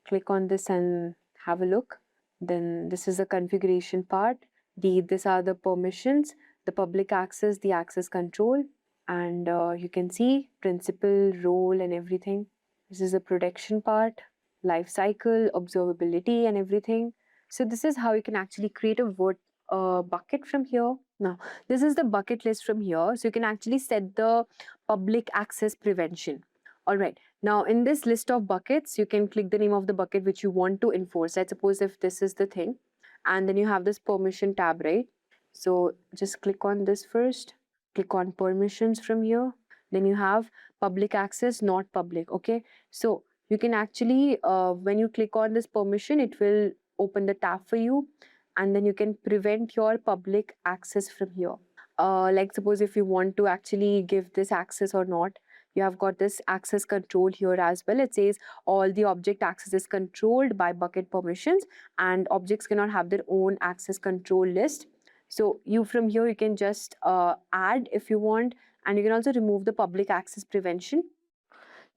click on this and have a look. Then this is the configuration part. These are the permissions, the public access, the access control, and you can see principal, role and everything. This is the protection part, life cycle, observability and everything. So this is how you can actually create a word bucket from here. Now, this is the bucket list from here. So you can actually set the public access prevention. All right. Now, in this list of buckets, you can click the name of the bucket which you want to enforce. Let's suppose if this is the thing, and then you have this permission tab, right? So just click on this first, click on permissions from here. Then you have public access, not public. Okay. So you can actually, when you click on this permission, it will open the tab for you, and then you can prevent your public access from here. Like suppose if you want to actually give this access or not, you have got this access control here as well. It says all the object access is controlled by bucket permissions, and objects cannot have their own access control list. So you from here, you can just add if you want, and you can also remove the public access prevention.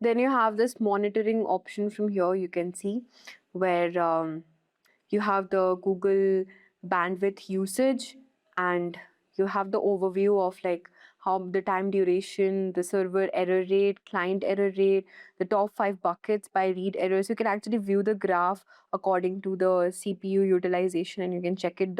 Then you have this monitoring option from here, you can see, where you have the Google bandwidth usage, and you have the overview of like how the time duration, the server error rate, client error rate, the top 5 buckets by read errors. You can actually view the graph according to the CPU utilization, and you can check it.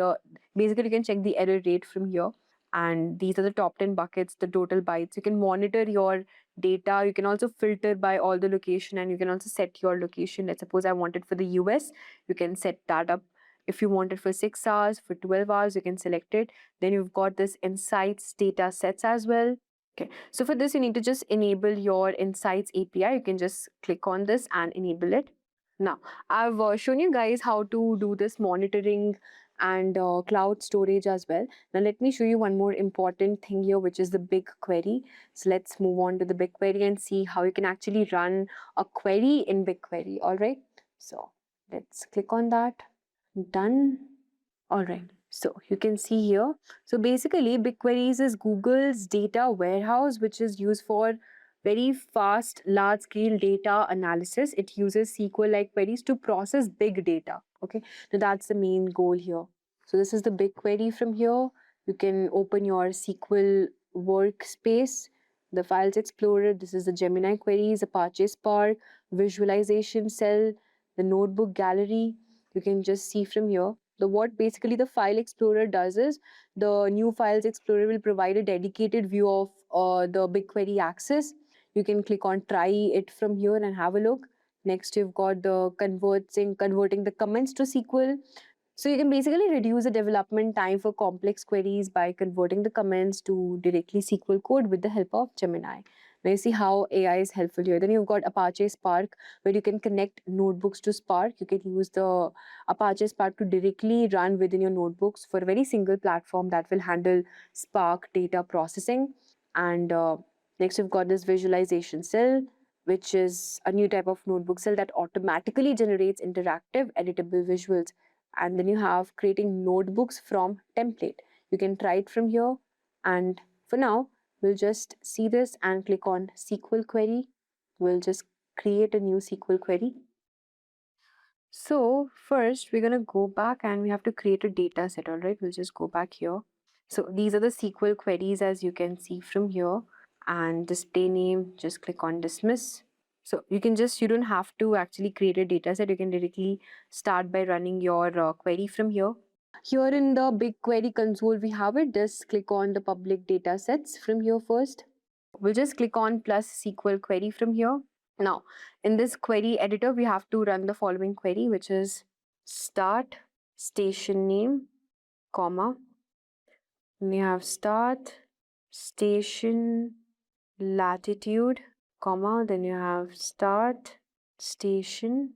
Basically you can check the error rate from here. And these are the top 10 buckets, the total bytes. You can monitor your data. You can also filter by all the location, and you can also set your location. Let's suppose I want it for the US. You can set that up. If you want it for 6 hours, for 12 hours, you can select it. Then you've got this insights data sets as well. Okay, so for this, you need to just enable your insights API. You can just click on this and enable it. Now, I've shown you guys how to do this monitoring and cloud storage as well. Now, let me show you one more important thing here, which is the BigQuery. So let's move on to the BigQuery and see how you can actually run a query in BigQuery. All right, so let's click on that. Done. All right, so you can see here. So basically, BigQuery is Google's data warehouse, which is used for very fast, large-scale data analysis. It uses SQL-like queries to process big data. Okay, so that's the main goal here. So this is the BigQuery from here. You can open your SQL workspace, the Files Explorer. This is the Gemini queries, Apache Spark, visualization cell, the notebook gallery. You can just see from here. What basically the File Explorer does is, the new Files Explorer will provide a dedicated view of the BigQuery access. You can click on try it from here and have a look. Next, you've got the converting the comments to SQL. So you can basically reduce the development time for complex queries by converting the comments to directly SQL code with the help of Gemini. Now you see how AI is helpful here. Then you've got Apache Spark, where you can connect notebooks to Spark. You can use the Apache Spark to directly run within your notebooks for a very single platform that will handle Spark data processing. And next, you've got this visualization cell, which is a new type of notebook cell that automatically generates interactive, editable visuals. And then you have creating notebooks from template. You can try it from here. And for now, we'll just see this and click on SQL query. We'll just create a new SQL query. So first we're going to go back and we have to create a data set. All right, we'll just go back here. So these are the SQL queries as you can see from here, and display name, just click on dismiss. So you don't have to actually create a data set. You can directly start by running your query from here. Here in the BigQuery console, we have it. Just click on the public data sets from here first. We'll just click on plus SQL query from here. Now, in this query editor, we have to run the following query, which is start station name, comma. We have start station latitude, comma. Then you have start station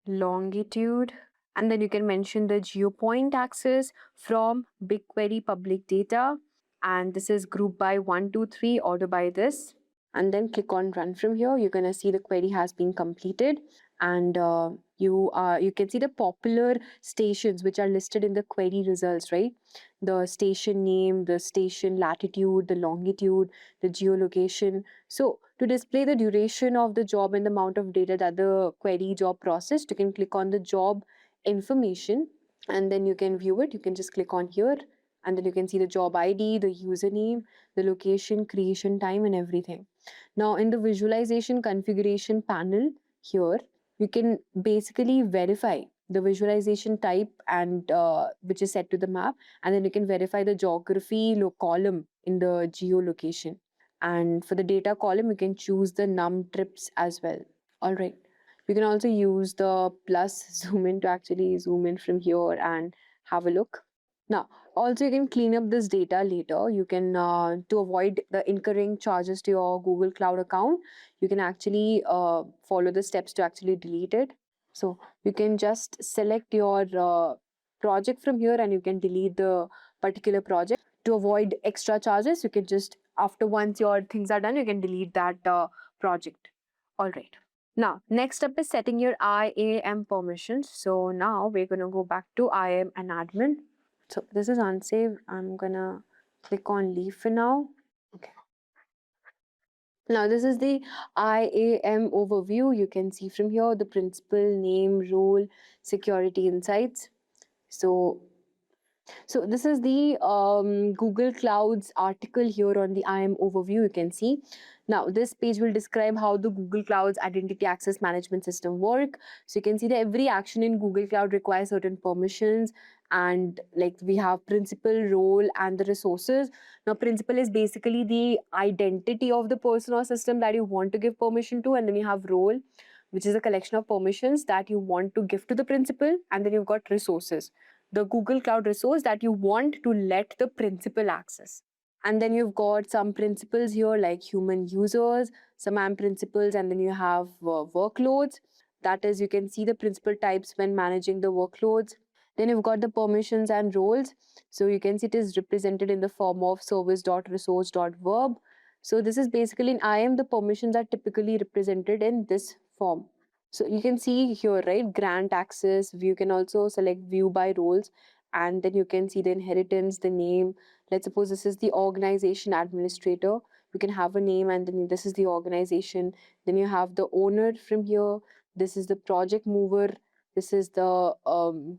longitude. And then you can mention the geopoint axis from BigQuery public data. And this is group by 1, 2, 3, order by this. And then click on run from here. You're going to see the query has been completed. And you can see the popular stations which are listed in the query results, right? The station name, the station latitude, the longitude, the geolocation. So to display the duration of the job and the amount of data that the query job processed, you can click on the job information and then you can view it. You can just click on here and then you can see the job ID, the username, the location, creation time, and everything. Now in the visualization configuration panel here, you can basically verify the visualization type and which is set to the map, and then you can verify the geography column in the geolocation. And for the data column, you can choose the num trips as well. All right. You can also use the plus zoom in to actually zoom in from here and have a look. Now, also you can clean up this data later. You can, to avoid the incurring charges to your Google Cloud account, you can actually follow the steps to actually delete it. So you can just select your project from here and you can delete the particular project. To avoid extra charges, you can just, after once your things are done, you can delete that project. All right. Now, next up is setting your IAM permissions. So now we're going to go back to IAM and admin. So this is unsafe. I'm going to click on leave for now. Okay. Now this is the IAM overview. You can see from here the principal, name, role, security insights. So this is the Google Cloud's article here on the IAM overview. You can see. Now, this page will describe how the Google Cloud's identity access management system work. So you can see that every action in Google Cloud requires certain permissions, and like we have principal, role, and the resources. Now, principal is basically the identity of the person or system that you want to give permission to, and then you have role, which is a collection of permissions that you want to give to the principal, and then you've got resources, the Google Cloud resource that you want to let the principal access. And then you've got some principals here like human users, some AMP principals, and then you have workloads. That is, you can see the principal types when managing the workloads. Then you've got the permissions and roles. So you can see it is represented in the form of service.resource.verb. So this is basically in IAM, the permissions are typically represented in this form. So you can see here, right, grant access. You can also select view by roles, and then you can see the inheritance, the name. Let's suppose this is the organization administrator. You can have a name, and then this is the organization. Then you have the owner from here. This is the project mover. This is the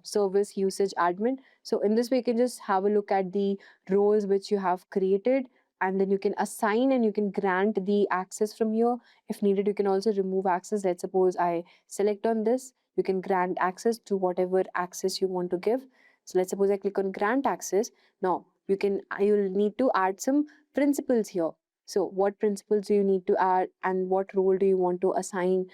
service usage admin. So in this way, you can just have a look at the roles which you have created, and then you can assign and you can grant the access from here. If needed, you can also remove access. Let's suppose I select on this. You can grant access to whatever access you want to give. So let's suppose I click on grant access. Now you'll need to add some principles here. So what principles do you need to add and what role do you want to assign,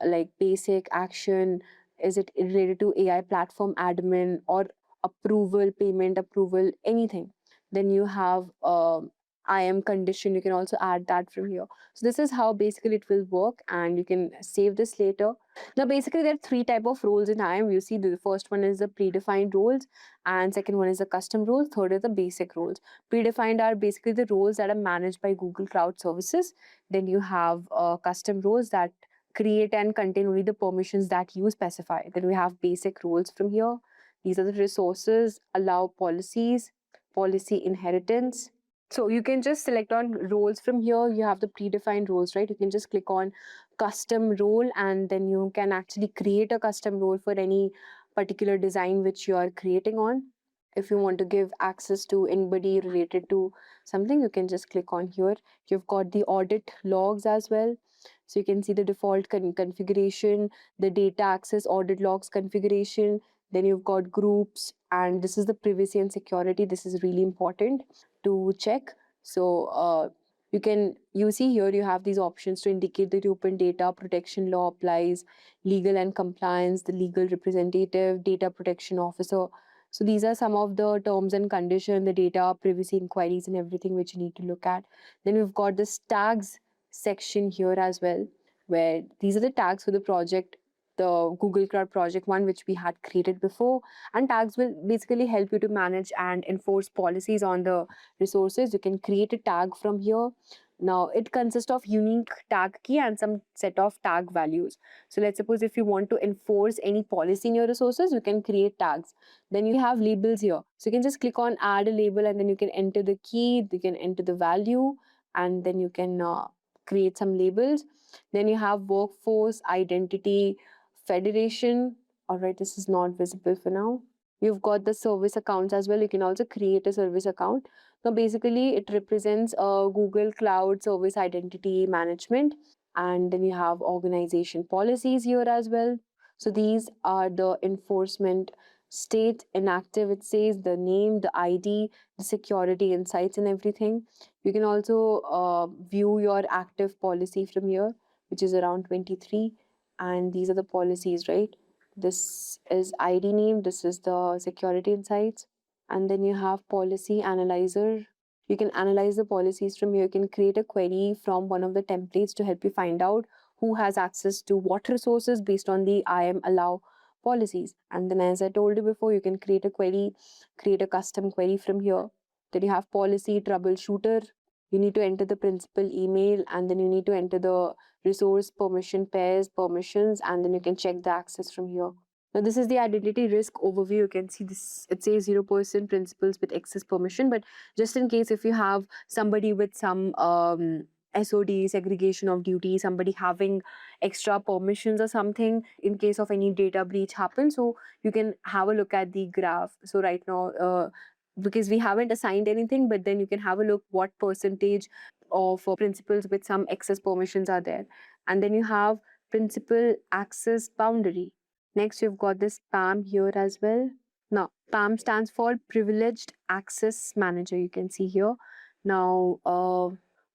like basic, action? Is it related to AI platform admin or approval, payment approval, anything? Then you have IAM condition. You can also add that from here. So this is how basically it will work, and you can save this later. Now basically there are three type of roles in IAM. You see the first one is the predefined roles, and second one is the custom roles, third is the basic roles. Predefined are basically the roles that are managed by Google Cloud Services. Then you have custom roles that create and contain only the permissions that you specify. Then we have basic roles from here. These are the resources, allow policies, policy inheritance. So you can just select on roles from here. You have the predefined roles, right? You can just click on custom role, and then you can actually create a custom role for any particular design which you are creating on. If you want to give access to anybody related to something, you can just click on here. You've got the audit logs as well. So you can see the default configuration, the data access audit logs configuration. Then you've got groups, and this is the privacy and security. This is really important to check. So you see here you have these options to indicate that open data protection law applies, legal and compliance, the legal representative, data protection officer. So these are some of the terms and conditions, the data privacy inquiries and everything which you need to look at. Then we've got this tags section here as well, where these are the tags for the project, the Google Cloud Project one, which we had created before. And tags will basically help you to manage and enforce policies on the resources. You can create a tag from here. Now it consists of unique tag key and some set of tag values. So let's suppose if you want to enforce any policy in your resources, you can create tags. Then you have labels here. So you can just click on add a label, and then you can enter the key, you can enter the value, and then you can create some labels. Then you have workforce, identity, federation. All right, this is not visible for now. You've got the service accounts as well. You can also create a service account. Now, basically, it represents Google Cloud Service Identity Management. And then you have organization policies here as well. So these are the enforcement state inactive. It says the name, the ID, the security insights and everything. You can also view your active policy from here, which is around 23. And these are the policies, right? This is ID name, this is the security insights. And then you have policy analyzer. You can analyze the policies from here. You can create a query from one of the templates to help you find out who has access to what resources based on the IAM allow policies. And then, as I told you before, you can create a query, create a custom query from here. Then you have policy troubleshooter. You need to enter the principal email, and then you need to enter the resource permission pairs, permissions, and then you can check the access from here. Now, this is the identity risk overview. You can see this, it says 0% principals with access permission, but just in case if you have somebody with some SOD, segregation of duty, somebody having extra permissions or something in case of any data breach happens, so you can have a look at the graph. So right now, because we haven't assigned anything, but then you can have a look what percentage of principals with some access permissions are there. And then you have principal access boundary. Next, you've got this PAM here as well. Now, PAM stands for Privileged Access Manager. You can see here. Now,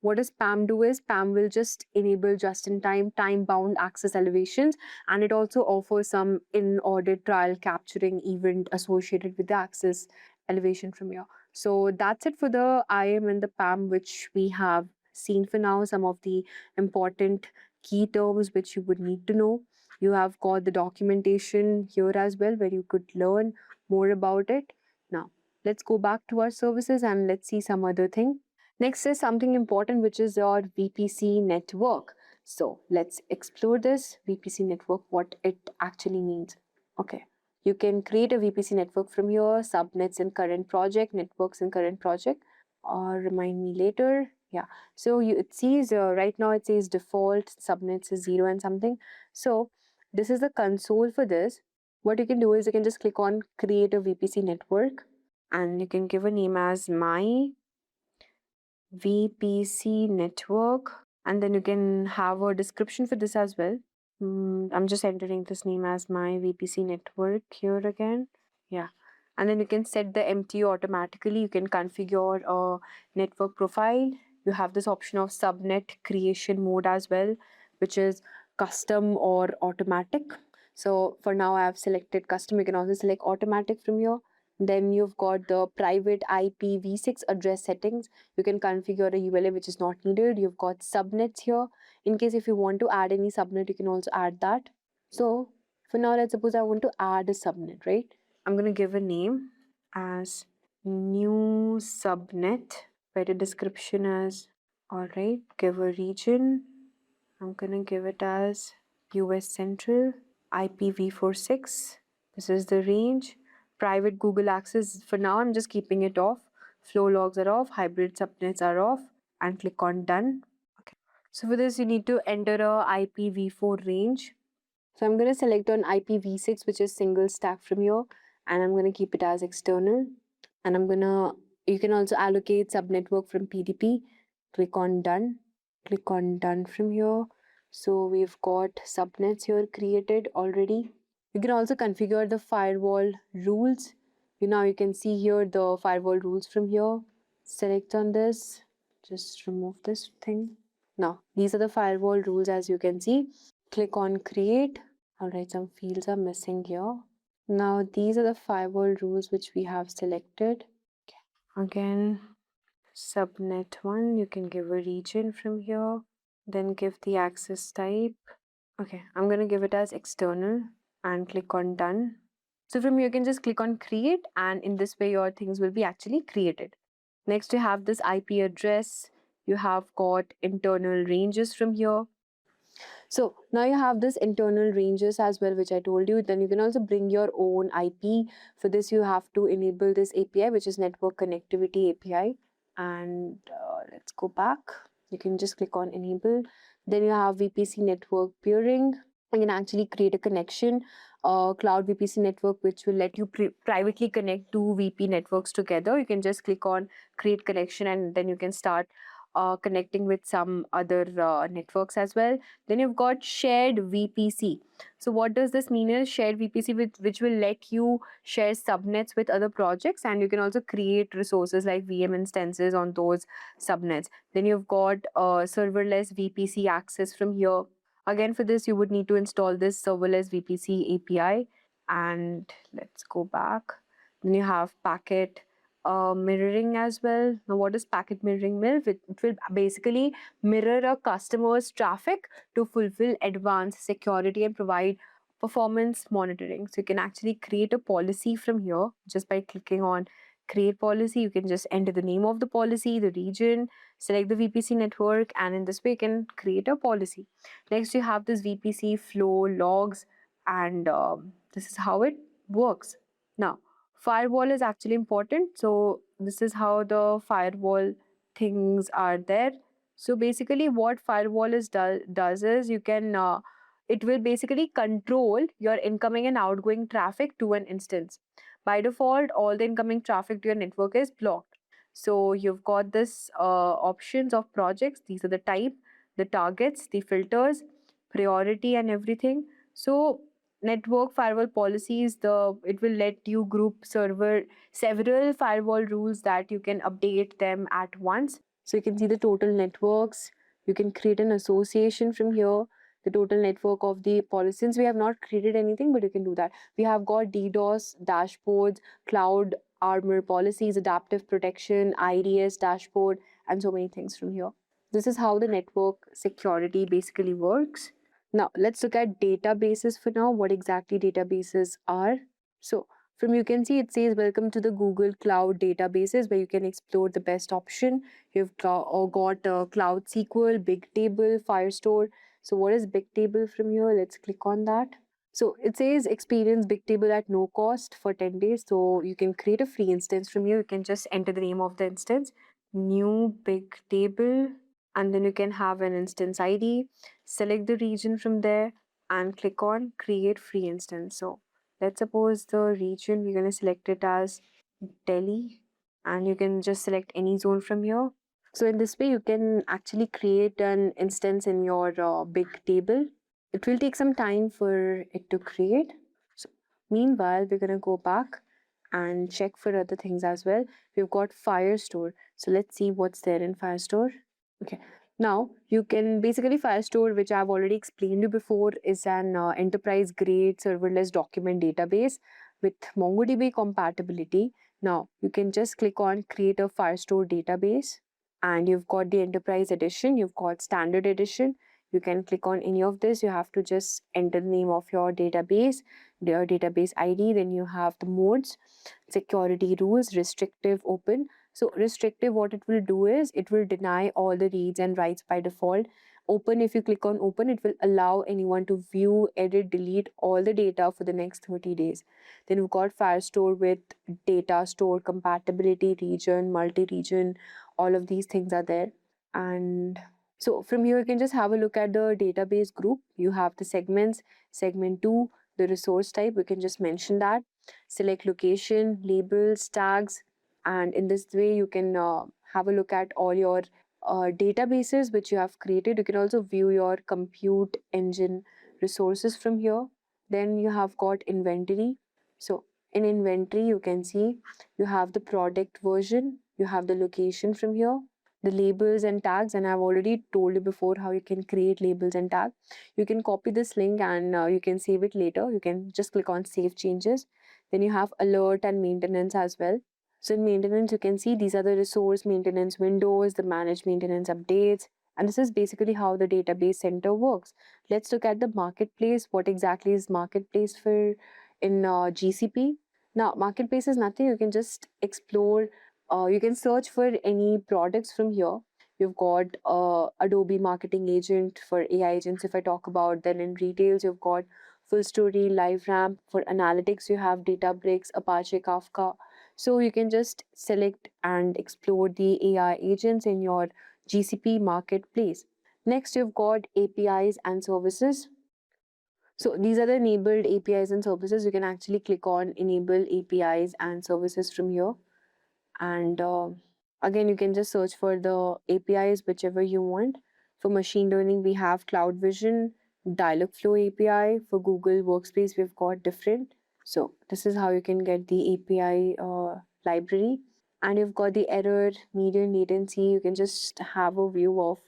what does PAM do is PAM will just enable just-in-time, time-bound access elevations, and it also offers some in-audit trial capturing event associated with the access elevation from here. So that's it for the IAM and the PAM, which we have seen for now, some of the important key terms which you would need to know. You have got the documentation here as well, where you could learn more about it. Now, let's go back to our services and let's see some other thing. Next is something important, which is your VPC network. So let's explore this VPC network, what it actually means. Okay. You can create a VPC network from here, subnets in current project, networks in current project, or remind me later. Yeah. So it sees right now it says default subnets is 0 and something. So this is the console for this. What you can do is you can just click on create a VPC network, and you can give a name as my VPC network, and then you can have a description for this as well. I'm just entering this name as my VPC network here again. Yeah. And then you can set the MTU automatically. You can configure a network profile. You have this option of subnet creation mode as well, which is custom or automatic. So for now, I have selected custom. You can also select automatic from here. Then you've got the private IPv6 address settings. You can configure a ULA which is not needed. You've got subnets here. In case if you want to add any subnet, you can also add that. So for now, let's suppose I want to add a subnet, right? I'm going to give a name as new subnet, write a description as, all right, give a region. I'm going to give it as US Central, IPv46. This is the range. Private Google access, for now, I'm just keeping it off. Flow logs are off, hybrid subnets are off, and click on done. Okay. So for this, you need to enter a IPv4 range. So I'm going to select on IPv6, which is single stack from here, and I'm going to keep it as external. And you can also allocate subnetwork from PDP. Click on done. Click on done from here. So we've got subnets here created already. You can also configure the firewall rules. Now you can see here the firewall rules from here. Select on this. Just remove this thing. Now, these are the firewall rules as you can see. Click on create. Alright, some fields are missing here. Now, these are the firewall rules which we have selected. Again, subnet 1, you can give a region from here. Then give the access type. Okay, I'm going to give it as external and click on done. So from here, you can just click on create, and in this way, your things will be actually created. Next, you have this IP address. You have got internal ranges from here. So now you have this internal ranges as well, which I told you. Then you can also bring your own IP. For this, you have to enable this API, which is Network Connectivity API. And let's go back. You can just click on enable. Then you have VPC network peering. You can actually create a connection, cloud VPC network, which will let you privately connect two VP networks together. You can just click on create connection, and then you can start connecting with some other networks as well. Then you've got shared VPC. So what does this mean is shared VPC, which will let you share subnets with other projects, and you can also create resources like VM instances on those subnets. Then you've got serverless VPC access from here. Again, for this, you would need to install this serverless VPC API. And let's go back. Then you have packet mirroring as well. Now, what does packet mirroring mean? It will basically mirror a customer's traffic to fulfill advanced security and provide performance monitoring. So you can actually create a policy from here just by clicking on create policy. You can just enter the name of the policy, the region, select the VPC network, and in this way you can create a policy. Next, you have this VPC flow logs, and this is how it works. Now, firewall is actually important. So this is how the firewall things are there. So basically what firewall does is you can it will basically control your incoming and outgoing traffic to an instance. By default, all the incoming traffic to your network is blocked. So you've got this options of projects. These are the type, the targets, the filters, priority, and everything. So network firewall policies, it will let you group several firewall rules that you can update them at once. So you can see the total networks. You can create an association from here, the total network of the policy. Since we have not created anything, but you can do that. We have got DDoS dashboards, cloud armor policies, adaptive protection, IDS dashboard, and so many things from here. This is how the network security basically works. Now, let's look at databases for now, what exactly databases are. So, from you can see it says welcome to the Google Cloud databases, where you can explore the best option. You've got Cloud SQL, Bigtable, Firestore. So what is Bigtable from here? Let's click on that. So it says experience Bigtable at no cost for 10 days. So you can create a free instance from here. You can just enter the name of the instance, new Bigtable, and then you can have an instance ID, select the region from there, and click on create free instance. So let's suppose the region, we're going to select it as Delhi, and you can just select any zone from here. So in this way, you can actually create an instance in your Bigtable. It will take some time for it to create. So meanwhile, we're going to go back and check for other things as well. We've got Firestore. So let's see what's there in Firestore. Okay. Now, you can basically Firestore, which I've already explained you before, is an enterprise grade serverless document database with MongoDB compatibility. Now, you can just click on create a Firestore database, and you've got the enterprise edition, you've got standard edition. You can click on any of this. You have to just enter the name of your database, your database ID. Then you have the modes, security rules, restrictive, open. So restrictive, what it will do is it will deny all the reads and writes by default, Open, if you click on open, it will allow anyone to view, edit, delete all the data for the next 30 days. Then we've got Firestore with data store compatibility, region, multi-region, all of these things are there. And so from here, you can just have a look at the database group. You have the segments, segment 2, the resource type. We can just mention that. Select location, labels, tags, and in this way, you can have a look at all your databases which you have created. You can also view your compute engine resources from here. Then you have got inventory. So in inventory, you can see you have the product version, you have the location from here, the labels and tags, and I've already told you before how you can create labels and tags. You can copy this link and you can save it later. You can just click on save changes. Then you have alert and maintenance as well. So in maintenance, you can see these are the resource maintenance windows, the manage maintenance updates, and this is basically how the database center works. Let's look at the marketplace. What exactly is marketplace for in GCP? Now, marketplace is nothing. You can just explore. You can search for any products from here. You've got Adobe Marketing Agent for AI agents. If I talk about, then in retails, you've got Full Story, LiveRamp. For analytics, you have Databricks, Apache Kafka. So you can just select and explore the AI agents in your GCP marketplace. Next, you've got APIs and services. So these are the enabled APIs and services. You can actually click on enable APIs and services from here. And again, you can just search for the APIs, whichever you want. For machine learning, we have Cloud Vision, Dialogflow API. For Google Workspace, we've got different. So this is how you can get the API library. And you've got the error, median latency. You can just have a view of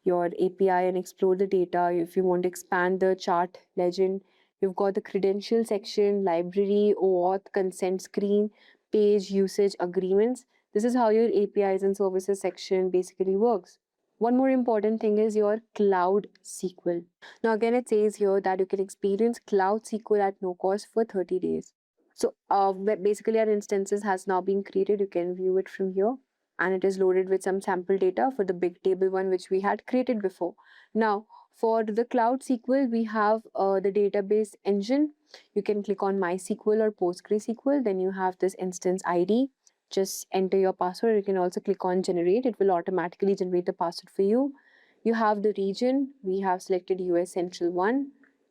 your API and explore the data. If you want to expand the chart legend, you've got the credential section, library, OAuth, consent screen, page usage agreements. This is how your APIs and services section basically works. One more important thing is your Cloud SQL. Now, again, it says here that you can experience Cloud SQL at no cost for 30 days. So, basically, our instances has now been created. You can view it from here, and it is loaded with some sample data for the big table one, which we had created before. Now, for the Cloud SQL, we have the database engine. You can click on MySQL or PostgreSQL. Then you have this instance ID. Just enter your password. You can also click on generate. It will automatically generate the password for you. You have the region. We have selected US Central 1.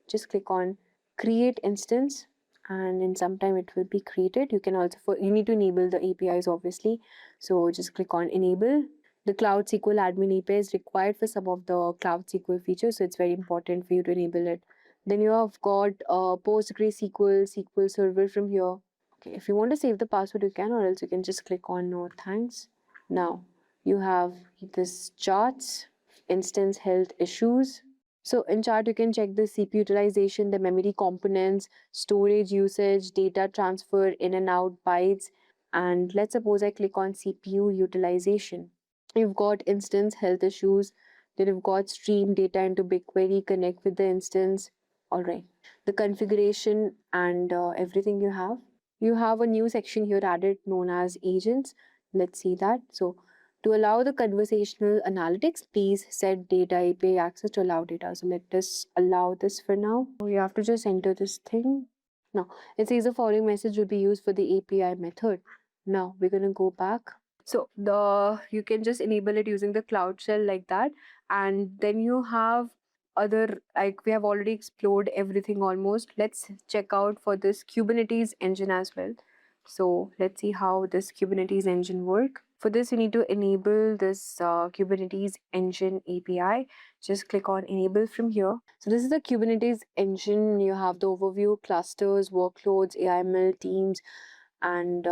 Just click on create instance, and in some time it will be created. You can also, you need to enable the APIs obviously. So just click on enable. The Cloud SQL admin API is required for some of the Cloud SQL features, so it's very important for you to enable it. Then you have got PostgreSQL, SQL Server from here. Okay, if you want to save the password, you can, or else you can just click on no thanks. Now you have this charts, instance health issues. So in chart, you can check the CPU utilization, the memory components, storage usage, data transfer in and out bytes. And let's suppose I click on CPU utilization. You've got instance health issues. Then you've got stream data into BigQuery, connect with the instance. All right. The configuration and everything you have. You have a new section here added known as agents. Let's see that. So to allow the conversational analytics, please set data API access to allow data. So let us allow this for now. You have to just enter this thing. Now, it says the following message will be used for the API method. Now, we're going to go back. So you can just enable it using the Cloud Shell like that. And then you have other, like we have already explored everything almost. Let's check out for this Kubernetes engine as well. So let's see how this Kubernetes engine work. For this, you need to enable this Kubernetes engine API. Just click on enable from here. So this is the Kubernetes engine. You have the overview, clusters, workloads, AIML, teams, and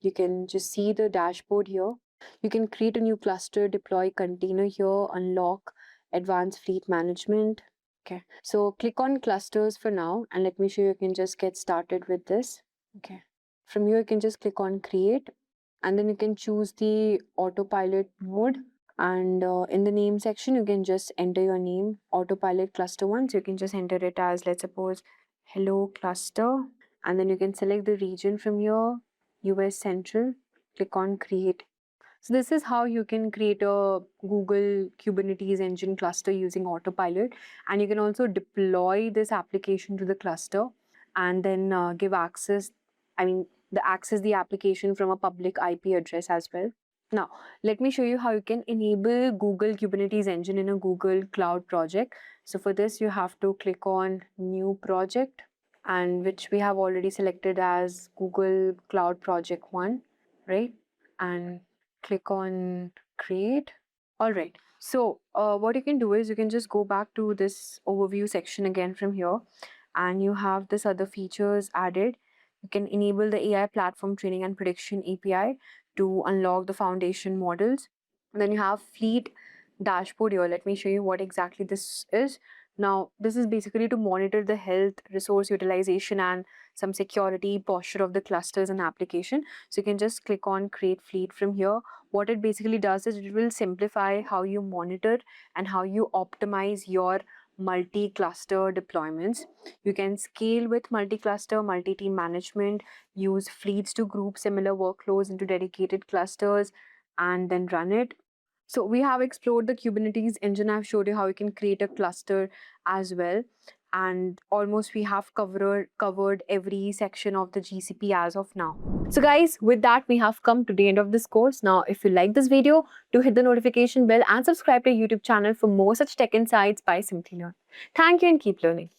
you can just see the dashboard here. You can create a new cluster, deploy container here, unlock advanced fleet management. Okay, so click on clusters for now, and let me show you can just get started with this. Okay, from here you can just click on create, and then you can choose the autopilot mode. And in the name section, you can just enter your name, autopilot cluster 1. So you can just enter it as, let's suppose, hello cluster. And then you can select the region from here, US Central, click on create. So this is how you can create a Google Kubernetes engine cluster using Autopilot. And you can also deploy this application to the cluster and then give access, access the application from a public IP address as well. Now, let me show you how you can enable Google Kubernetes engine in a Google Cloud project. So for this, you have to click on New Project, and which we have already selected as Google Cloud Project 1, right? And click on Create. All right. So what you can do is you can just go back to this overview section again from here, and you have this other features added. You can enable the AI platform training and prediction API to unlock the foundation models. And then you have fleet dashboard here. Let me show you what exactly this is. Now, this is basically to monitor the health, resource utilization, and some security posture of the clusters and application. So you can just click on Create Fleet from here. What it basically does is it will simplify how you monitor and how you optimize your multi-cluster deployments. You can scale with multi-cluster, multi-team management, use fleets to group similar workloads into dedicated clusters, and then run it. So we have explored the Kubernetes engine. I've showed you how you can create a cluster as well. And almost we have covered every section of the GCP as of now. So guys, with that, we have come to the end of this course. Now, if you like this video, do hit the notification bell and subscribe to our YouTube channel for more such tech insights by Simplilearn. Thank you and keep learning.